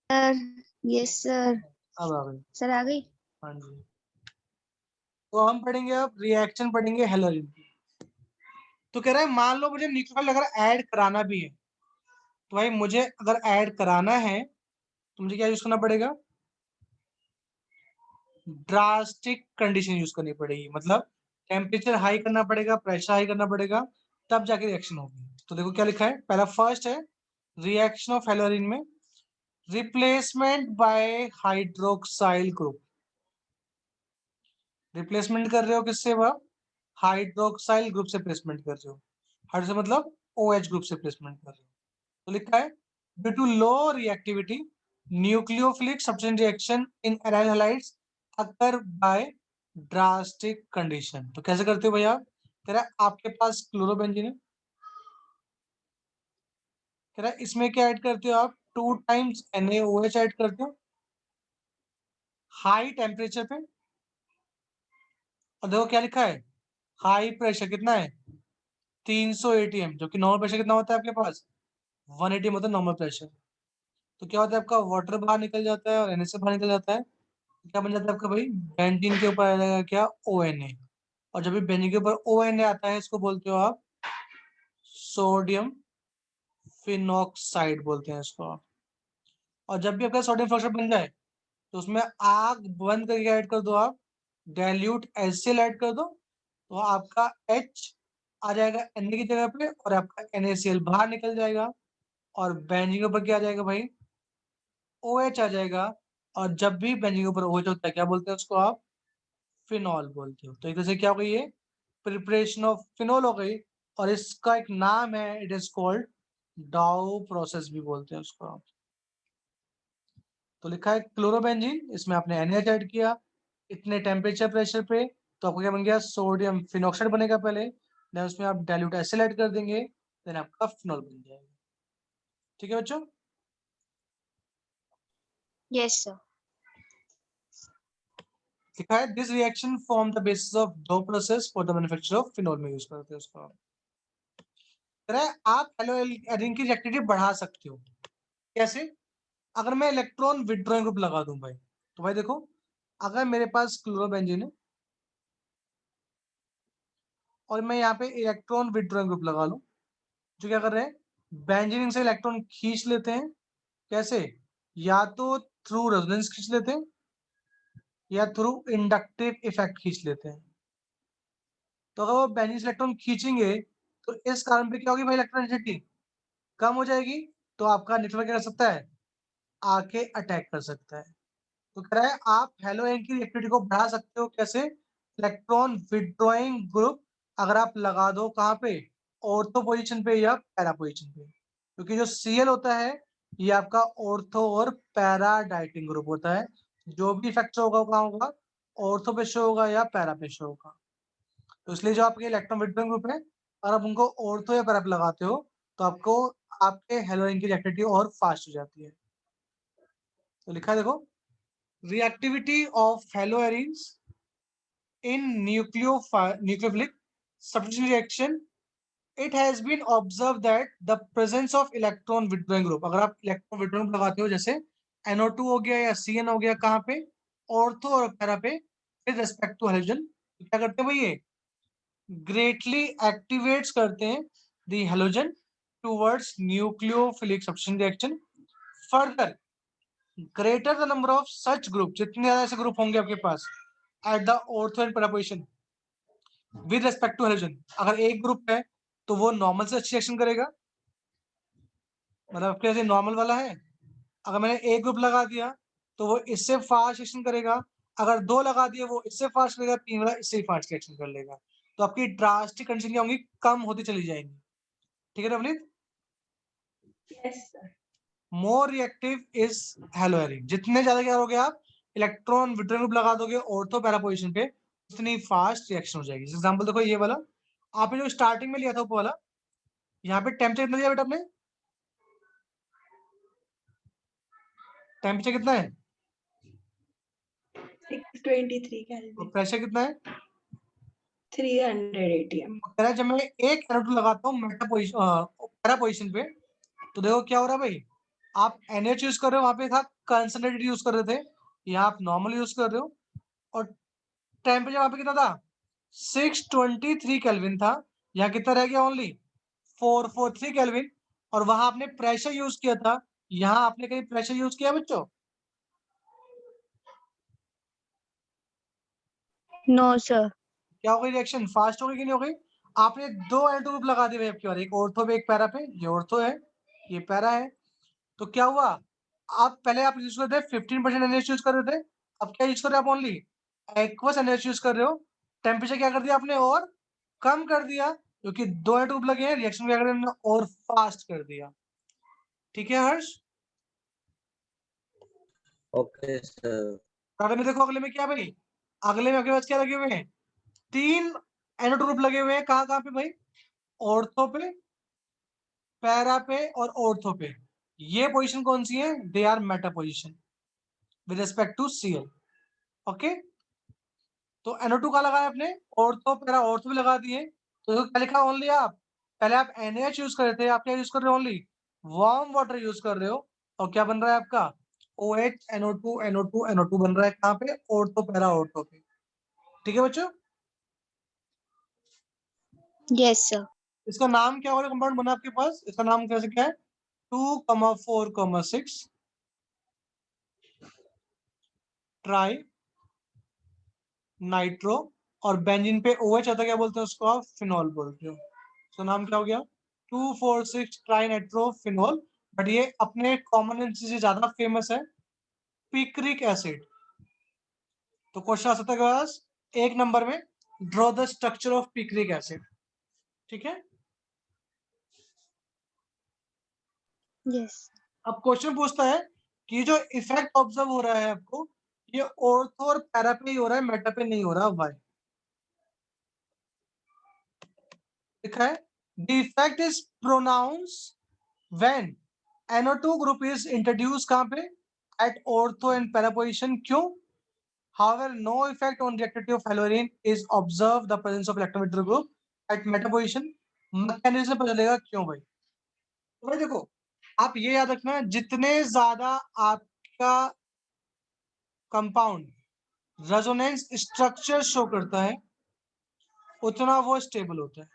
Sir yes sir. अब आ गई। सर आ गई। हाँ जी, तो हम पढ़ेंगे अब रिएक्शन पढ़ेंगे हेलोजन की। तो कह रहा है मान लो मुझे न्यूक्लियोफाइल अगर ऐड कराना भी है, तो भाई मुझे अगर ऐड कराना है तो मुझे क्या यूज करना पड़ेगा, ड्रास्टिक कंडीशन यूज करनी पड़ेगी, मतलब टेम्परेचर हाई करना पड़ेगा, प्रेशर हाई करना पड़ेगा, तब जाके रिएक्शन होगी। तो देखो क्या लिखा है, पहला फर्स्ट है रिएक्शन ऑफ हेलोजन में replacement bye hydroxyl group. Replacement कर रहे हो किससे, वह हाइड्रोक्साइल ग्रुप से प्लेसमेंट कर रहे हो, हाइड्रो से मतलब OH ग्रुप से प्लेसमेंट कर रहे हो। तो लिखा है due to low reactivity nucleophilic substitution reaction in aryl halides occur by drastic condition. तो कैसे करते हो भैया, कह रहा है आपके पास क्लोरोबेंजीन है, कह रहा है इसमें क्या ऐड करते हो आप, 2 टाइम्स NaOH ऐड करते हो हाई टेम्परेचर पे, और देखो क्या लिखा है, हाई प्रेशर कितना है 300 ATM, जो कि नॉर्मल प्रेशर कितना होता है आपके पास 180 मतलब नॉर्मल प्रेशर। तो क्या होता है आपका वाटर बाहर निकल जाता है और NH बाहर निकल जाता है, तो क्या बन जाता है आपका भाई, बेंजीन के ऊपर आ जाएगा क्या, ONA, और जब भी बेंजीन के ऊपर ONA आता है इसको बोलते हो आप सोडियम फिनॉक्साइड बोलते हैं इसको आप। और जब भी आपका सोडियम फिनॉक्साइड बन जाए तो उसमें आग बंद करके ऐड कर दो आप, डाइल्यूट HCl ऐड कर दो, तो आपका H आ जाएगा Na की जगह पे और आपका NaCl बाहर निकल जाएगा, और बेंजीन के ऊपर क्या आ जाएगा भाई, OH आ जाएगा, और जब भी बेंजीन के ऊपर OH होता है क्या बोलते हैं उसको आप, फिनॉल बोलते हो। तो एक तरह से क्या हो गई है, प्रिपरेशन ऑफ फिनॉल हो गई, और इसका एक नाम है, इट इज कॉल्ड डाउ प्रोसेस भी बोलते हैं उसको आप। तो लिखा है क्लोरोबेंजीन, इसमें आपने NaH ऐड किया इतने टेम्परेचर प्रेशर पे, तो आपको क्या बन गया, सोडियम फिनॉक्साइड बनेगा पहले, देन उसमें आप डाइल्यूट HCl ऐड कर देंगे, देन आपका फिनॉल बन जाएगा। ठीक है बच्चों, यस सर। लिखा है this reaction form the basis of डाउ process for the manufacture of phenol में यूज करते हैं उसको। आप हेलोजन की रिएक्टिविटी बढ़ा सकते हो, कैसे, अगर मैं इलेक्ट्रॉन विड्रॉइंग ग्रुप लगा दूं भाई, तो भाई देखो अगर मेरे पास क्लोरोबेंजीन है और मैं यहाँ पे इलेक्ट्रॉन विड्रॉइंग ग्रुप लगा लूं, जो क्या कर रहे हैं, बेंजीन से इलेक्ट्रॉन खींच लेते हैं, कैसे, या तो थ्रू रेजोनेंस खींच लेते हैं या थ्रू इंडक्टिव इफेक्ट खींच लेते हैं। तो अगर वो बेंजीन से इलेक्ट्रॉन खींचेंगे तो इस कारण पे क्या होगी भाई, इलेक्ट्रॉनिसिटी कम हो जाएगी, तो आपका नेटवर्क क्या कर सकता है, आके अटैक कर सकता है। तो कह रहा है आप हेलोजन की रिएक्टिविटी को बढ़ा सकते हो, कैसे, इलेक्ट्रॉन विड्रॉइंग ग्रुप अगर आप लगा दो कहाँ पे, ऑर्थो पोजीशन पे या पैरा पोजीशन पे, क्योंकि जो Cl होता है ये आपका ऑर्थो और पैरा डाइटिंग ग्रुप होता है, जो भी इफेक्ट होगा वो कहाँ होगा, ऑर्थो पे शो होगा या पैरा पे शो होगा। तो इसलिए जो आपके इलेक्ट्रॉन विड्रॉइंग ग्रुप है और आप उनको ऑर्थो या पैरा पे लगाते हो तो आपको आपके हेलोइन की रिएक्टिविटी और फास्ट हो जाती है। तो लिखा है देखो, reactivity of हेलोएरिन्स in nucleophilic substitution reaction, it has been observed that the presence of electron withdrawing group, अगर आप इलेक्ट्रॉन विड्रॉइंग ग्रुप लगाते हो जैसे NO2 हो गया या CN हो गया, कहाँ पे? ऑर्थो और पैरा पे विद रिस्पेक्ट टू हेलोजन, क्या करते हैं भाई? ये ग्रेटली एक्टिवेट्स करते हैं the halogen towards nucleophilic substitution reaction. Further, greater the number of such group, जितने ज्यादा ऐसे ग्रुप होंगे आपके पास at the ortho and para position with respect to halogen, अगर एक ग्रुप है तो वो नॉर्मल से अच्छी एक्शन करेगा, मतलब कैसे नॉर्मल वाला है, अगर मैंने एक ग्रुप लगा दिया तो वो इससे फास्ट एक्शन करेगा, अगर दो लगा दिए वो इससे फास्ट करेगा, तीन वाला इससे फास्ट एक्शन कर लेगा। तो आपकी ड्रास्टिक कंडीशन क्या होंगी? कम होती चली जाएंगी। ठीक है Navneet? Yes, sir. More reactive is haloarene, जितने ज्यादा क्या करोगे आप इलेक्ट्रॉन विड्रॉइंग ग्रुप लगा दोगे ऑर्थो पैरा पोजीशन पे, उतनी फास्ट रिएक्शन हो जाएगी। एग्जांपल देखो ये वाला आपने जो स्टार्टिंग में लिया था ऊपर वाला, यहाँ पे टेम्परेचर कितना दिया बेटा आपने? टेम्परेचर कितना है? 623 और Kelvin, प्रेशर कितना है? 300 atm. कह रहा है जब मैं एक NO2 लगाता हूँ मेटा पोजीशन पैरा पोजीशन पे, तो देखो क्या हो रहा है भाई, आप NH यूज कर रहे हो, वहां पे था कंसंट्रेटेड यूज कर रहे थे, यहाँ आप नॉर्मल यूज कर रहे हो, और टेम्परेचर वहां पे कितना था? 623 केल्विन था, यहाँ कितना रह गया? Only 443 kelvin. और वहां आपने प्रेशर यूज किया था, यहाँ आपने कहीं प्रेशर यूज किया बच्चों? No sir. क्या हो गई? रिएक्शन फास्ट हो गई कि नहीं हो गई? आपने दो NO2 ग्रुप लगा दिए आपके बार, एक ऑर्थो पे एक पैरा पे, ये ऑर्थो है ये पैरा है, तो क्या हुआ? आप पहले आप यूज करते थे 15% NH यूज कर रहे थे, अब क्या यूज कर रहे हो आप? ओनली एक्वस NH यूज कर रहे हो। टेम्परेचर क्या कर दिया आपने? और कम कर दिया, क्योंकि दो NO2 ग्रुप लगे हैं, रिएक्शन क्या कर दिया और फास्ट कर दिया। ठीक है हर्ष? Okay, sir. अगले में देखो, अगले में क्या भाई, अगले में आपके पास क्या लगे हुए हैं? तीन NO2 ग्रुप लगे हुए हैं, कहाँ कहाँ पे भाई? ऑर्थो पे, पैरा पे और ऑर्थो पे। ये पोजीशन कौन सी है? They are meta position with respect to Cl। Okay, तो NO2 का लगाया आपने, ऑर्थो पैरा ऑर्थो भी लगा दिए, तो क्या लिखा? ओनली आप पहले आप NaH यूज कर रहे थे, आप क्या यूज कर रहे हो? ओनली वार्म वाटर यूज कर रहे हो, और क्या बन रहा है आपका? OH NO2 NO2 NO2 बन रहा है, कहाँ पे? ऑर्थो पैरा ऑर्थो पे। ठीक है बच्चों? Yes sir. इसका नाम क्या होगा? कंपाउंड बना आपके पास, इसका नाम कैसे क्या है? 2,4,6 ट्राई नाइट्रो, और बेंजीन पे OH आता है, क्या बोलते हैं उसको? आप फिनॉल बोलते हो। तो नाम क्या हो गया? 2,4,6 ट्राई नाइट्रो फिनॉल। बट ये अपने कॉमन नेम से ज्यादा फेमस है, पिक्रिक एसिड। तो क्वेश्चन आ सकता है बस एक नंबर में, draw the structure of picric acid. ठीक है, यस। अब क्वेश्चन पूछता है कि जो इफेक्ट ऑब्जर्व हो रहा है आपको, ये ऑर्थो और पैरा पे ही हो रहा है, मेटा पे नहीं हो रहा। व्हाई? लिखा है the effect is pronounce when NO2 group is introduce, कहां पे? At ortho and para position. क्यों? However, no effect on reactivity of halorine is observed the presence of electronegative group at meta position। Mechanism पता चलेगा क्यों भाई? तो भाई देखो, आप ये याद रखना, जितने ज्यादा आपका कंपाउंड रेजोनेंस स्ट्रक्चर शो करता है, उतना वो स्टेबल होता है।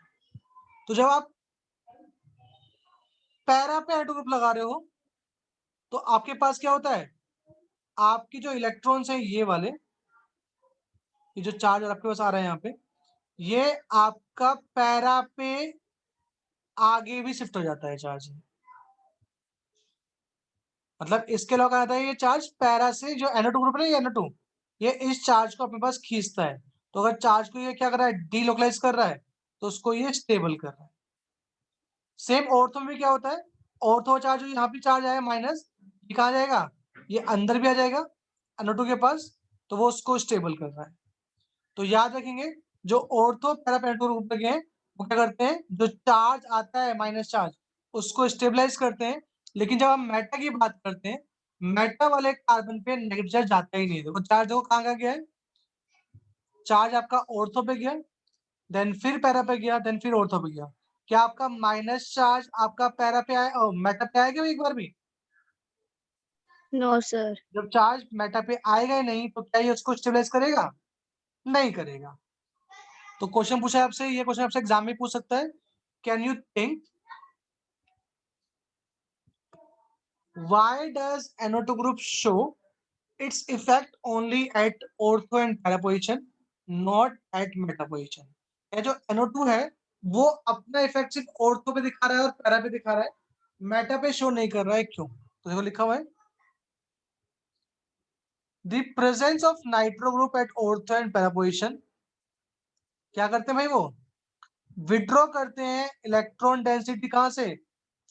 तो जब आप पैरा पे NO2 ग्रुप लगा रहे हो, तो आपके पास क्या होता है? आपकी जो इलेक्ट्रॉन्स हैं ये वाले, ये जो चार्ज आपके पास आ रहा है यहाँ पे, ये आपका पैरा पे आगे भी शिफ्ट हो जाता है चार्ज। मतलब इसके अलावा क्या आता है, ये चार्ज पैरा से जो NO2 ग्रुप है, ये NO2 ये इस चार्ज को अपने पास खींचता है। तो अगर चार्ज को ये क्या कर रहा है? डीलोकलाइज कर रहा है, तो उसको ये स्टेबल कर रहा है। सेम ऑर्थो में क्या होता है? ऑर्थो चार्ज जो यहाँ पे चार्ज आया माइनस, ये कहाँ जाएगा? ये अंदर भी आ जाएगा NO2 के पास, तो वो उसको स्टेबल कर रहा है। तो याद रखेंगे, जो ऑर्थो पैरा NO2 ग्रुप लगे हैं वो क्या करते हैं, जो चार्ज आता है माइनस चार्ज उसको स्टेबलाइज करते हैं। लेकिन जब हम मेटा की बात करते हैं, मेटा वाले कार्बन पे नेगेटिव चार्ज जाता ही नहीं है। देखो चार्ज देखो कहाँ गया है, चार्ज आपका ऑर्थो पे गया, देन फिर पैरा पे गया, देन फिर ऑर्थो पे गया। क्या आपका माइनस चार्ज आपका पैरा पे आया, मेटा पे आएगा एक बार भी? No sir. जब चार्ज मेटा पे आएगा ही नहीं तो क्या ये उसको स्टेबलाइज करेगा? नहीं करेगा। तो क्वेश्चन पूछा है आपसे, ये क्वेश्चन आपसे एग्जाम में पूछ सकता है, can you think why does NO2 group show its effect only at ortho and para position, not at meta position? ये जो NO2 है वो अपना इफेक्ट सिर्फ ऑर्थो पे दिखा रहा है और पैरा पे दिखा रहा है, मेटा पे शो नहीं कर रहा है। क्यों? तो देखो लिखा हुआ है, the presence of nitro group at ortho and para position क्या करते हैं भाई, वो विड्रॉ करते हैं इलेक्ट्रॉन डेंसिटी कहां से,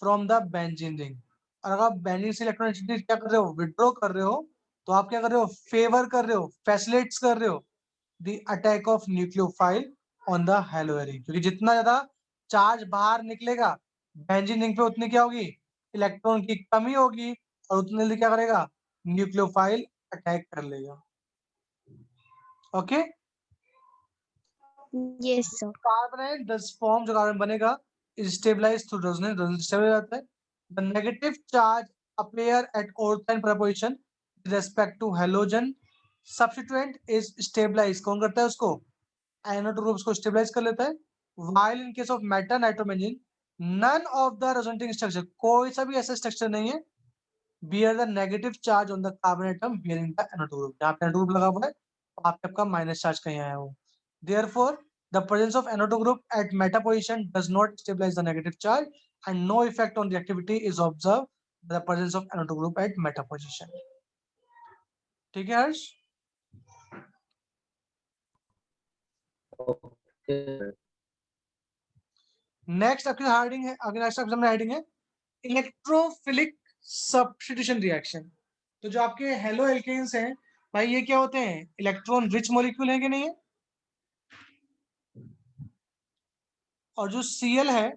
फ्रॉम द बेंजीन रिंग। और अगर आप बेंजीन से इलेक्ट्रॉन डेंसिटी क्या कर रहे हो, विड्रॉ कर रहे हो, तो आप क्या कर रहे हो, फेवर कर रहे हो, फैसिलिटेट्स कर रहे हो the attack of nucleophile on the hello ring. क्योंकि जितना ज्यादा चार्ज बाहर निकलेगा बेंजीन रिंग पे, उतनी क्या होगी, इलेक्ट्रॉन की कमी होगी, और उतने जल्दी क्या करेगा, न्यूक्लियोफाइल अटैक कर लेगा। Okay, yes sir. कार्बन है 10 फॉर्म जो कार्बन बनेगा stabilise through resonance, resonance stable जाता है। The negative charge appear at ortho and para position with respect to halogen substituent is stabilized, कौन करता है उसको, NO2 ग्रुप को स्टेबलाइज कर लेता है। while in case of meta nitrobenzyne none of the resonating structure, कोई सा भी ऐसा स्ट्रक्चर नहीं है bear the negative charge on the carbon atom bearing the NO2 group, यहाँ पे NO2 ग्रुप लगा हुआ है तो आपका माइनस चार्ज कहीं आया हो। therefore the presence of NO2 group at meta position does not stabilize the negative charge and no effect on reactivity is observed by the presence of NO2 group at meta position. ठीक है हर्ष? Okay. Next आपकी heading है, अगला next exam में heading है electrophilic substitution reaction. तो जो आपके हेलो एल्केन्स हैं भाई, ये क्या होते हैं, इलेक्ट्रॉन रिच मॉलिक्यूल है कि नहीं है? और जो Cl है,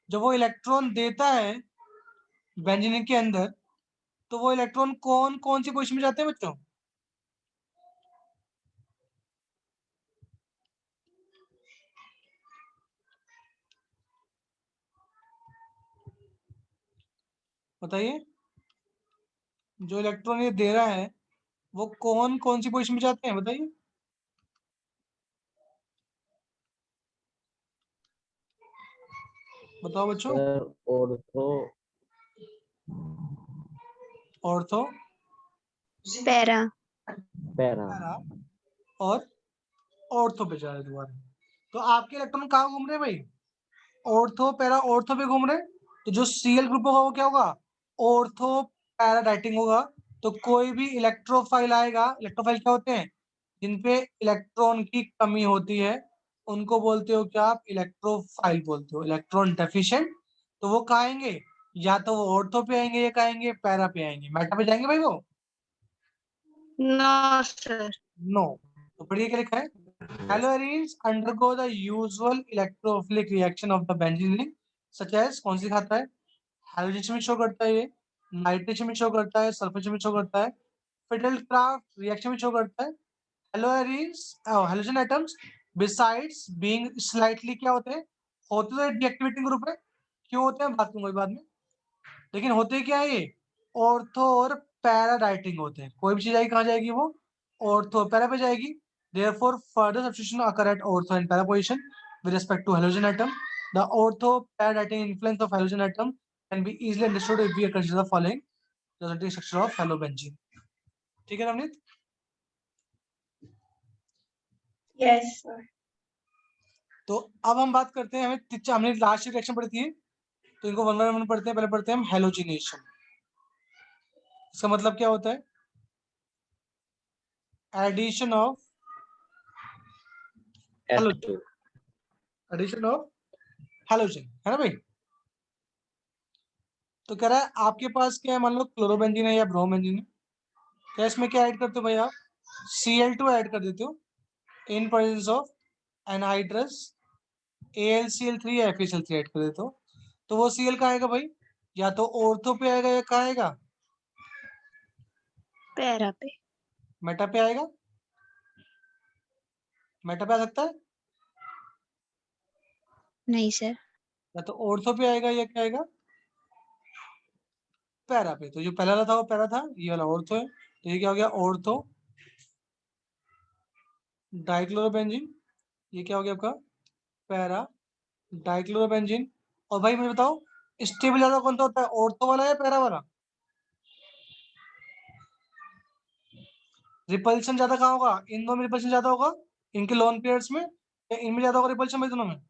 जब वो इलेक्ट्रॉन देता है बेंजीन के अंदर, तो वो इलेक्ट्रॉन कौन कौन सी पोजीशन में जाते हैं बच्चों? बताइए, जो इलेक्ट्रॉन ये दे रहा है वो कौन कौन सी पोजीशन में जाते हैं, बताइए। बताओ बच्चों। Ortho ortho, para. पैरा और ऑर्थो पे जा रहे हैं दोबारा। तो आपके इलेक्ट्रॉन कहाँ घूम रहे हैं भाई, ऑर्थो पैरा ऑर्थो पे घूम रहे हैं। तो जो Cl ग्रुप होगा वो क्या होगा, ऑर्थो पैरा डाइटिंग होगा। तो कोई भी इलेक्ट्रोफाइल आएगा, इलेक्ट्रोफाइल क्या होते हैं, जिनपे इलेक्ट्रॉन की कमी होती है उनको बोलते हो क्या आप, इलेक्ट्रोफाइल बोलते हो। इलेक्ट्रॉन डेफिशिएंट तो वो कहाँ आएंगे, या तो वो ऑर्थो पे आएंगे या कहाँ आएंगे, पैरा पे आएंगे। मेटा पे जाएंगे भाई वो? No sir. नो। तो पढ़िए क्या लिखा है, Haloarenes undergo the usual electrophilic reaction of the benzene ring such as, कौन सी खाता है, हाइड्रोजन में शो करता है, ये नाइट्रेशन में शो करता है, सल्फर में शो करता है, फिडेलक्राफ्ट रिएक्शन में शो करता है। Haloarenes halogen atoms besides being slightly क्या होते हैं, होते तो डीएक्टिवेटिंग ग्रुप है, क्यों होते हैं बात करूंगा बाद में, लेकिन होते क्या है ये, ऑर्थो और पैरा डाइटिंग होते हैं। कोई भी चीज आएगी कहाँ जाएगी, वो ऑर्थो पैरा पे जाएगी। Therefore, further substitution occur at ortho and para position with respect to halogen atom. The ortho-para-dating influence of halogen atom can be easily understood if we consider the following resulting structure of halobenzene. ठीक है Navneet? Yes, sir. तो अब हम बात करते हैं, हमने last reaction पढ़ी थी, तो इनको वन बाय वन पढ़ते हैं। पहले पढ़ते हैं हम हेलोजिनेशन। इसका मतलब क्या होता है, addition of H2 addition of halogen, है ना भाई? तो कह रहा है आपके पास क्या है, मान लो क्लोरोबेंजीन है या ब्रोमोबेंजीन है, क्या इसमें क्या ऐड करते हो भाई आप, Cl2 ऐड कर देते हो in presence of anhydrous AlCl3 या FeCl3 ऐड कर देते हो, तो वो Cl कहाँ आएगा भाई? या तो ऑर्थो पे आएगा या कहाँ आएगा? पैरा पे। मेटा पे आएगा। मेटा पे आ सकता है, नहीं सर। या तो ऑर्थो पे आएगा या क्या आएगा? पैरा पे। तो जो पहला वाला था वो पैरा था, ये वाला ऑर्थो है, तो ये क्या हो गया? Ortho dichlorobenzene. ये क्या हो गया आपका? Para dichlorobenzene. और भाई मुझे बताओ, स्टेबल ज्यादा कौन सा होता है, ऑर्थो वाला या पैरा वाला? रिपल्शन ज्यादा कहाँ होगा? इन दोनों में रिपल्शन ज्यादा होगा, इनके लोन पेयर्स में, या इनमें ज्यादा होगा रिपल्शन भाई दोनों में?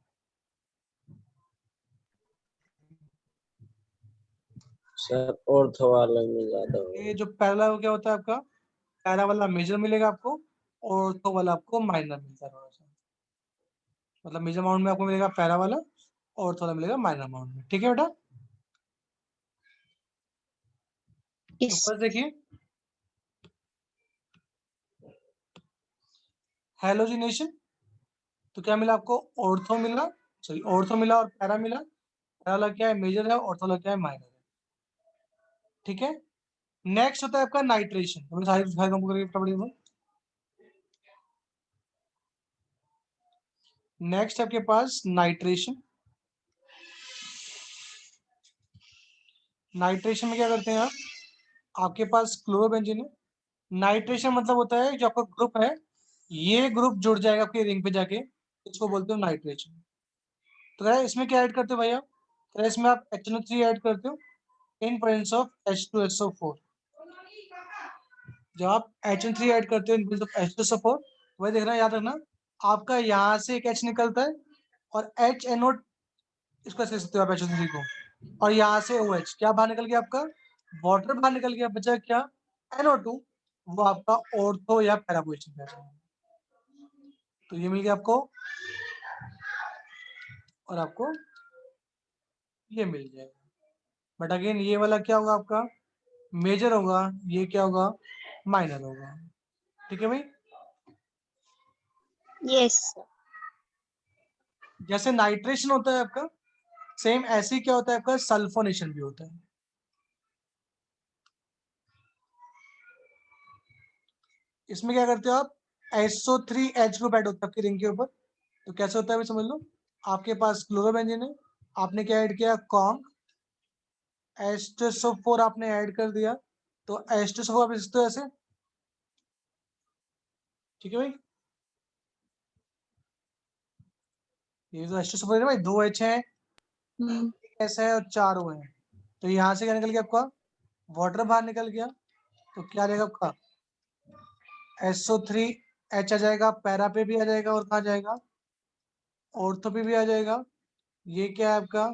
सर ऑर्थो वाले में ज्यादा ये होगा। जो पहला क्या होता है आपका, पैरा वाला मेजर मिलेगा आपको, ऑर्थो वाला आपको माइनर मिलता है थोड़ा सा। मतलब मेजर अमाउंट में आपको मिलेगा पैरा वाला, ऑर्थो वाला मिलेगा माइनर अमाउंट में। ठीक है बेटा? तो यस। फर्स्ट देखिए, हेलोजिनेशन, तो क्या मिला आपको? ऑर्थो मिला, सॉरी ऑर्थो मिला और पैरा मिला। पैरा वाला क्या है? मेजर है, ऑर्थो वाला क्या है? माइनर है। ठीक है। नेक्स्ट होता है आपका नाइट्रेशन। तो सारी सारी कंप्यूटर करके फटाफट। नेक्स्ट आपके पास नाइट्रेशन। नाइट्रेशन में क्या करते हैं आप? आपके पास क्लोरोबेंजीन है। नाइट्रेशन मतलब होता है जो आपका ग्रुप है, ये ग्रुप जुड़ जाएगा आपके रिंग पे जाके, इसको बोलते हो नाइट्रेशन। तो क्या इसमें क्या ऐड करते हो भाई आप? तो इसमें आप HNO3 ऐड करते हो इन प्रेजेंस ऑफ H2SO4। जब आप HN3 ऐड करते हो इन प्रेजेंस ऑफ H2SO4, वही देखना, याद रखना, आपका यहाँ से एक H निकलता है और HNO, इसको ऐसे सकते हो आप HNO3 को, और यहाँ से OH क्या बाहर निकल गया आपका? वाटर बाहर निकल गया, बचा क्या? NO2। वो आपका ऑर्थो या पैरा पोजीशन पे है। तो ये मिल गया आपको, और आपको ये मिल जाएगा। बट अगेन ये वाला क्या होगा आपका? मेजर होगा, ये क्या होगा? माइनर होगा। ठीक है भाई? यस। जैसे नाइट्रेशन होता है आपका, सेम ऐसे ही क्या होता है आपका? सल्फोनेशन भी होता है। इसमें क्या करते हो आप? SO3H ग्रुप ऐड होता है आपकी रिंग के ऊपर। तो कैसे होता है भाई समझ लो, आपके पास क्लोरोबेंजीन है, आपने क्या ऐड किया? कॉन्ग। H2SO4 आपने ऐड कर दिया, तो H2SO4 आप लिखते हो ऐसे। ठीक है भाई? ये तो H2SO4 है भाई, 2 H है, ऐसा है, और 4 O है। तो यहाँ से क्या निकल गया आपका? वाटर बाहर निकल गया, तो क्या रहेगा आपका? SO3H आ जाएगा, पैरा पे भी आ जाएगा, और कहाँ जाएगा? ऑर्थो पे भी आ जाएगा। ये क्या है आपका?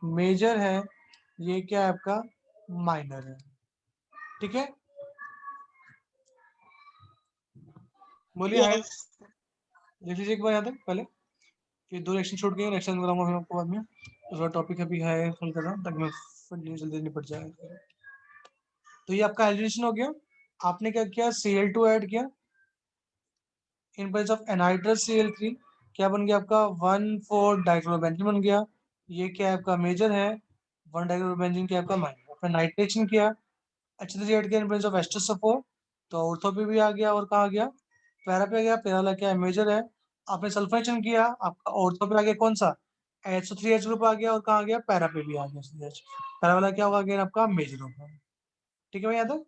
मेजर है। ये क्या है आपका? माइनर है। ठीक है? बोलिए हाय। यस। देख लीजिए एक बार यहाँ तक पहले, ये 2 लेक्चर छूट गए, नेक्स्ट कराऊंगा फिर आपको बाद में। दूसरा टॉपिक अभी है हल कर रहा हूँ, ताकि मैं जल्दी निपट जाएगा। तो ये आपका हाइड्रेशन हो गया। आपने क्या किया? Cl2 ऐड किया in place of anhydrous Cl3। क्या बन गया आपका? 1,4 डाइक्लोरोबेंजीन बन गया। ये क्या है आपका? मेजर है। 1 डाइक्लोरोबेंजीन क्या आपका? माइनर। आपने नाइट्रेशन किया, H3 ऐड किया इन प्लेस ऑफ H2SO4, तो ऑर्थो पे भी आ गया, और कहाँ आ गया? पैरा पे आ गया। पैरा वाला क्या है? मेजर है। आपने सल्फोनेशन किया, आपका ऑर्थो पे आ गया कौन सा? SO3H ग्रुप आ गया, और कहाँ आ गया? पैरा पे भी आ गया CH। पैरा वाला क्या होगा? अगेन आपका मेजर होगा। ठीक है भाई? याद है?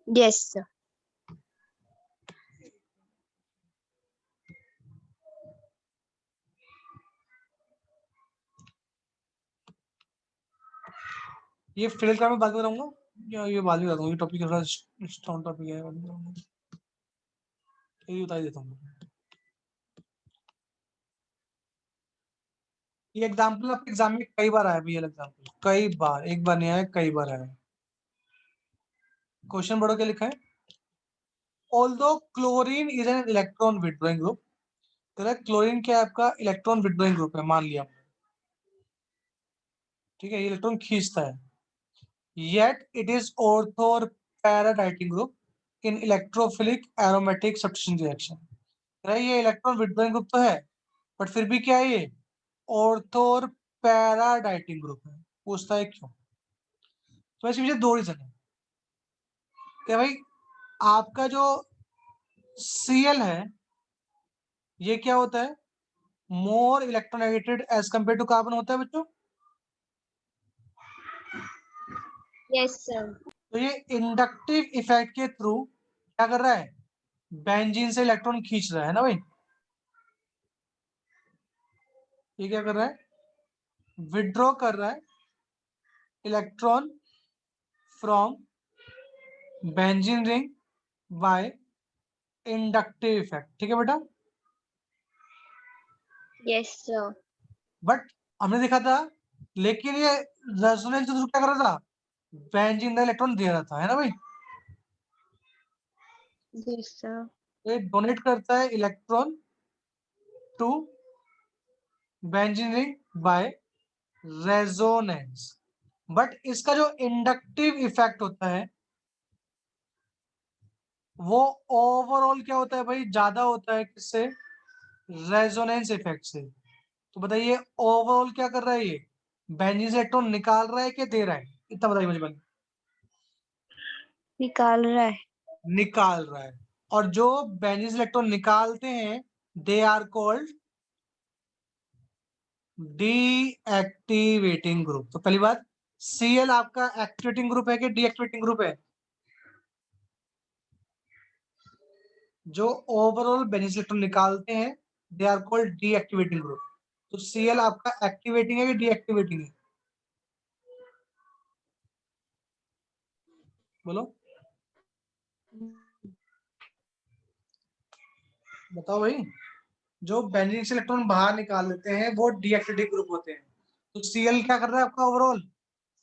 Yes sir. ये फिल का मैं बाद में बताऊंगा, या ये बाद में बताऊंगा, ये टॉपिक स्ट्रॉन्ग टॉपिक है, बाद में बताऊंगा। ये बता ही देता हूँ। ये एग्जाम्पल आपके एग्जाम में कई बार आया भी, ये एग्जाम्पल कई बार, एक बार नहीं आया, कई बार आया। क्वेश्चन पढ़ो क्या लिखा है। Although chlorine is an electron withdrawing group, तो क्लोरीन क्या है आपका? इलेक्ट्रॉन विड्रॉइंग ग्रुप है, मान लिया। ठीक है, ये इलेक्ट्रॉन खींचता है। येट इट इज ऑर्थो और para dieting group in electrophilic aromatic substitution reaction. ये इलेक्ट्रॉन विथड्रॉइंग ग्रुप तो है, बट फिर भी क्या है ये ऑर्थो और पैरा डाइटिंग ग्रुप है। पूछता है क्यों? तो इसके पीछे 2 रीजन है कि भाई आपका जो Cl है ये क्या होता है, मोर इलेक्ट्रोनेगेटेड एज कंपेयर टू कार्बन होता है बच्चों। Yes sir. तो ये इंडक्टिव इफेक्ट के थ्रू क्या कर रहा है, बेंजीन से इलेक्ट्रॉन खींच रहा है ना भाई। ये क्या कर रहा है, विड्रॉ कर रहा है electron from benzene ring by inductive effect. ठीक है बेटा। Yes sir. बट हमने देखा था, लेकिन ये रेजोनेंस थ्रू क्या कर रहा था, बेंजीन का इलेक्ट्रॉन दे रहा था, है ना भाई। Yes sir. तो ये डोनेट करता है electron to benzene ring by resonance. But इसका जो इंडक्टिव इफेक्ट होता है वो ओवरऑल क्या होता है भाई, ज्यादा होता है किससे, रेजोनेंस इफेक्ट से। तो बताइए ओवरऑल क्या कर रहा है, ये बेंजीन से इलेक्ट्रॉन निकाल रहा है कि दे रहा है, इतना बताइए मुझे बस। निकाल रहा है। निकाल रहा है। और जो बेंजीन से इलेक्ट्रॉन निकालते हैं they are called deactivating group. तो पहली बात, Cl आपका एक्टिवेटिंग ग्रुप है कि डीएक्टिवेटिंग ग्रुप है? जो ओवरऑल बेंजीन से इलेक्ट्रॉन निकालते हैं they are called deactivating group. तो Cl आपका एक्टिवेटिंग है कि डीएक्टिवेटिंग है? बोलो बताओ भाई। जो बेंजीन से इलेक्ट्रॉन बाहर निकाल लेते हैं वो डीएक्टिवेटिंग ग्रुप होते हैं। तो Cl क्या कर रहा है आपका, ओवरऑल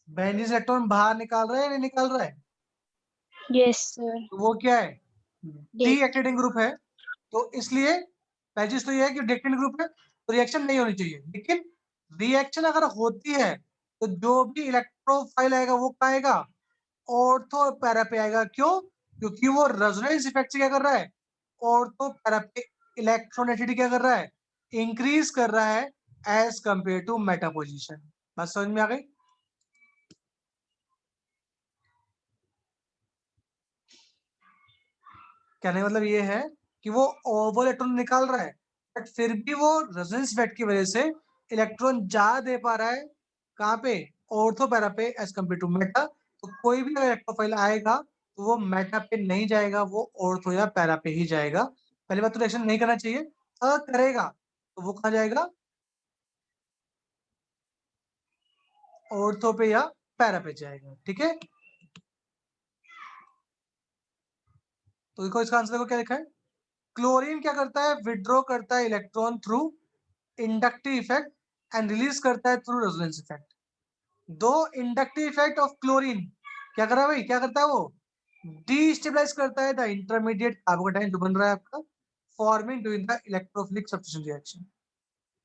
बेंजीन से इलेक्ट्रॉन बाहर निकाल रहा है या नहीं निकाल रहा है? Yes sir. तो वो क्या है, डीएक्टिवेटिंग ग्रुप है। तो इसलिए पहली चीज तो ये है कि डीएक्टिवेटिंग ग्रुप है तो रिएक्शन नहीं होनी चाहिए। लेकिन रिएक्शन अगर होती है तो जो भी इलेक्ट्रोफाइल आएगा वो क्या आएगा, ऑर्थो और पैरा पे आएगा। क्यों? क्योंकि वो रेजोनेंस इफेक्ट से क्या कर रहा है, ऑर्थो पैरा पे इलेक्ट्रोनेगेटिविटी क्या कर रहा है, इंक्रीज कर रहा है as compare to meta position. बात समझ में आ गई? कहने का मतलब ये है कि वो ओवर इलेक्ट्रॉन निकाल रहा है बट फिर भी वो रेजोनेंस इफेक्ट की वजह से इलेक्ट्रॉन ज्यादा दे पा रहा है कहाँ पे, ऑर्थो पैरा पे एज कंपेयर टू मेटा। तो कोई भी इलेक्ट्रोफाइल आएगा तो वो मेटा पे नहीं जाएगा, वो ऑर्थो या पैरा पे ही जाएगा। पहली बात तो रिएक्शन नहीं करना चाहिए, अगर करेगा तो वो कहाँ जाएगा, ऑर्थो पे या पैरा पे जाएगा। ठीक है। तो देखो इसका आंसर देखो क्या लिखा है, क्लोरीन क्या करता है, विड्रॉ करता है electron through inductive effect and release करता है थ्रू रेजोनेंस इफेक्ट। दो इंडक्टिव इफेक्ट ऑफ क्लोरीन क्या कर रहा है भाई, क्या करता है वो, डीस्टेबलाइज करता है द इंटरमीडिएट कार्बोकेटाइन जो बन रहा है आपका, forming during the electrophilic substitution reaction.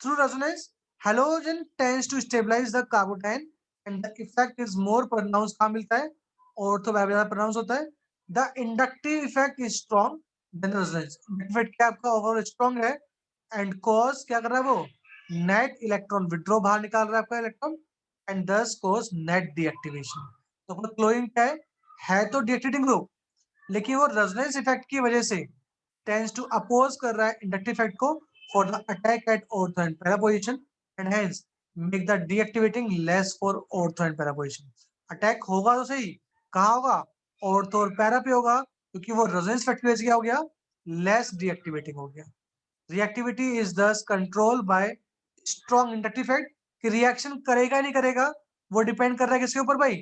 Through resonance halogen tends to stabilise the carbocation and the effect is more pronounce. कहां मिलता है, ऑर्थो पे ज्यादा प्रोनाउंस होता है। The inductive effect is strong than resonance. Effect क्या आपका ओवरऑल स्ट्रॉन्ग है एंड कॉज क्या कर रहा है वो, नेट इलेक्ट्रॉन विड्रॉ बाहर निकाल रहा है आपका इलेक्ट्रॉन एंड दस कॉज नेट डीएक्टिवेशन। तो क्लोरीन क्या है तो डीएक्टिवेटिंग ग्रुप, लेकिन वो रेजोनेंस इफेक्ट की वजह से टेंड्स टू अपोज कर रहा है इंडक्टिव इफेक्ट को for the attack eight ortho and para position and hence make the deactivating less for ortho and para position. Attack होगा तो सही, कहाँ होगा, ऑर्थो और पैरा पे होगा, क्योंकि वो रेजोनेंस इफेक्ट की वजह से क्या हो गया, लेस डीएक्टिवेटिंग हो गया। रिएक्टिविटी इज दस control by strong inductive effect. कि रिएक्शन करेगा नहीं करेगा वो डिपेंड कर रहा है किसके ऊपर भाई,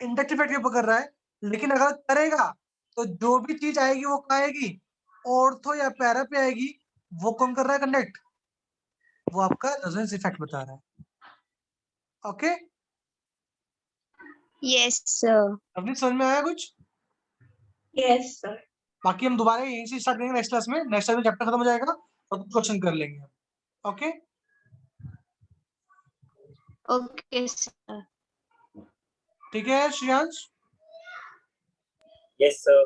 इंडक्टिव इफेक्ट के ऊपर कर रहा है। लेकिन अगर करेगा तो जो भी चीज आएगी वो कहाँ आएगी, ऑर्थो या पैरा पे आएगी। वो कौन कर रहा है कंडक्ट, वो आपका रेजोनेंस इफेक्ट बता रहा है। Okay, yes sir. अपनी समझ में आया कुछ? Yes, sir. बाकी हम दोबारा यहीं से स्टार्ट करेंगे नेक्स्ट क्लास में। नेक्स्ट क्लास में चैप्टर खत्म हो जाएगा और कुछ क्वेश्चन कर लेंगे। Okay okay sir. ठीक है श्रेयांश। Yes, sir.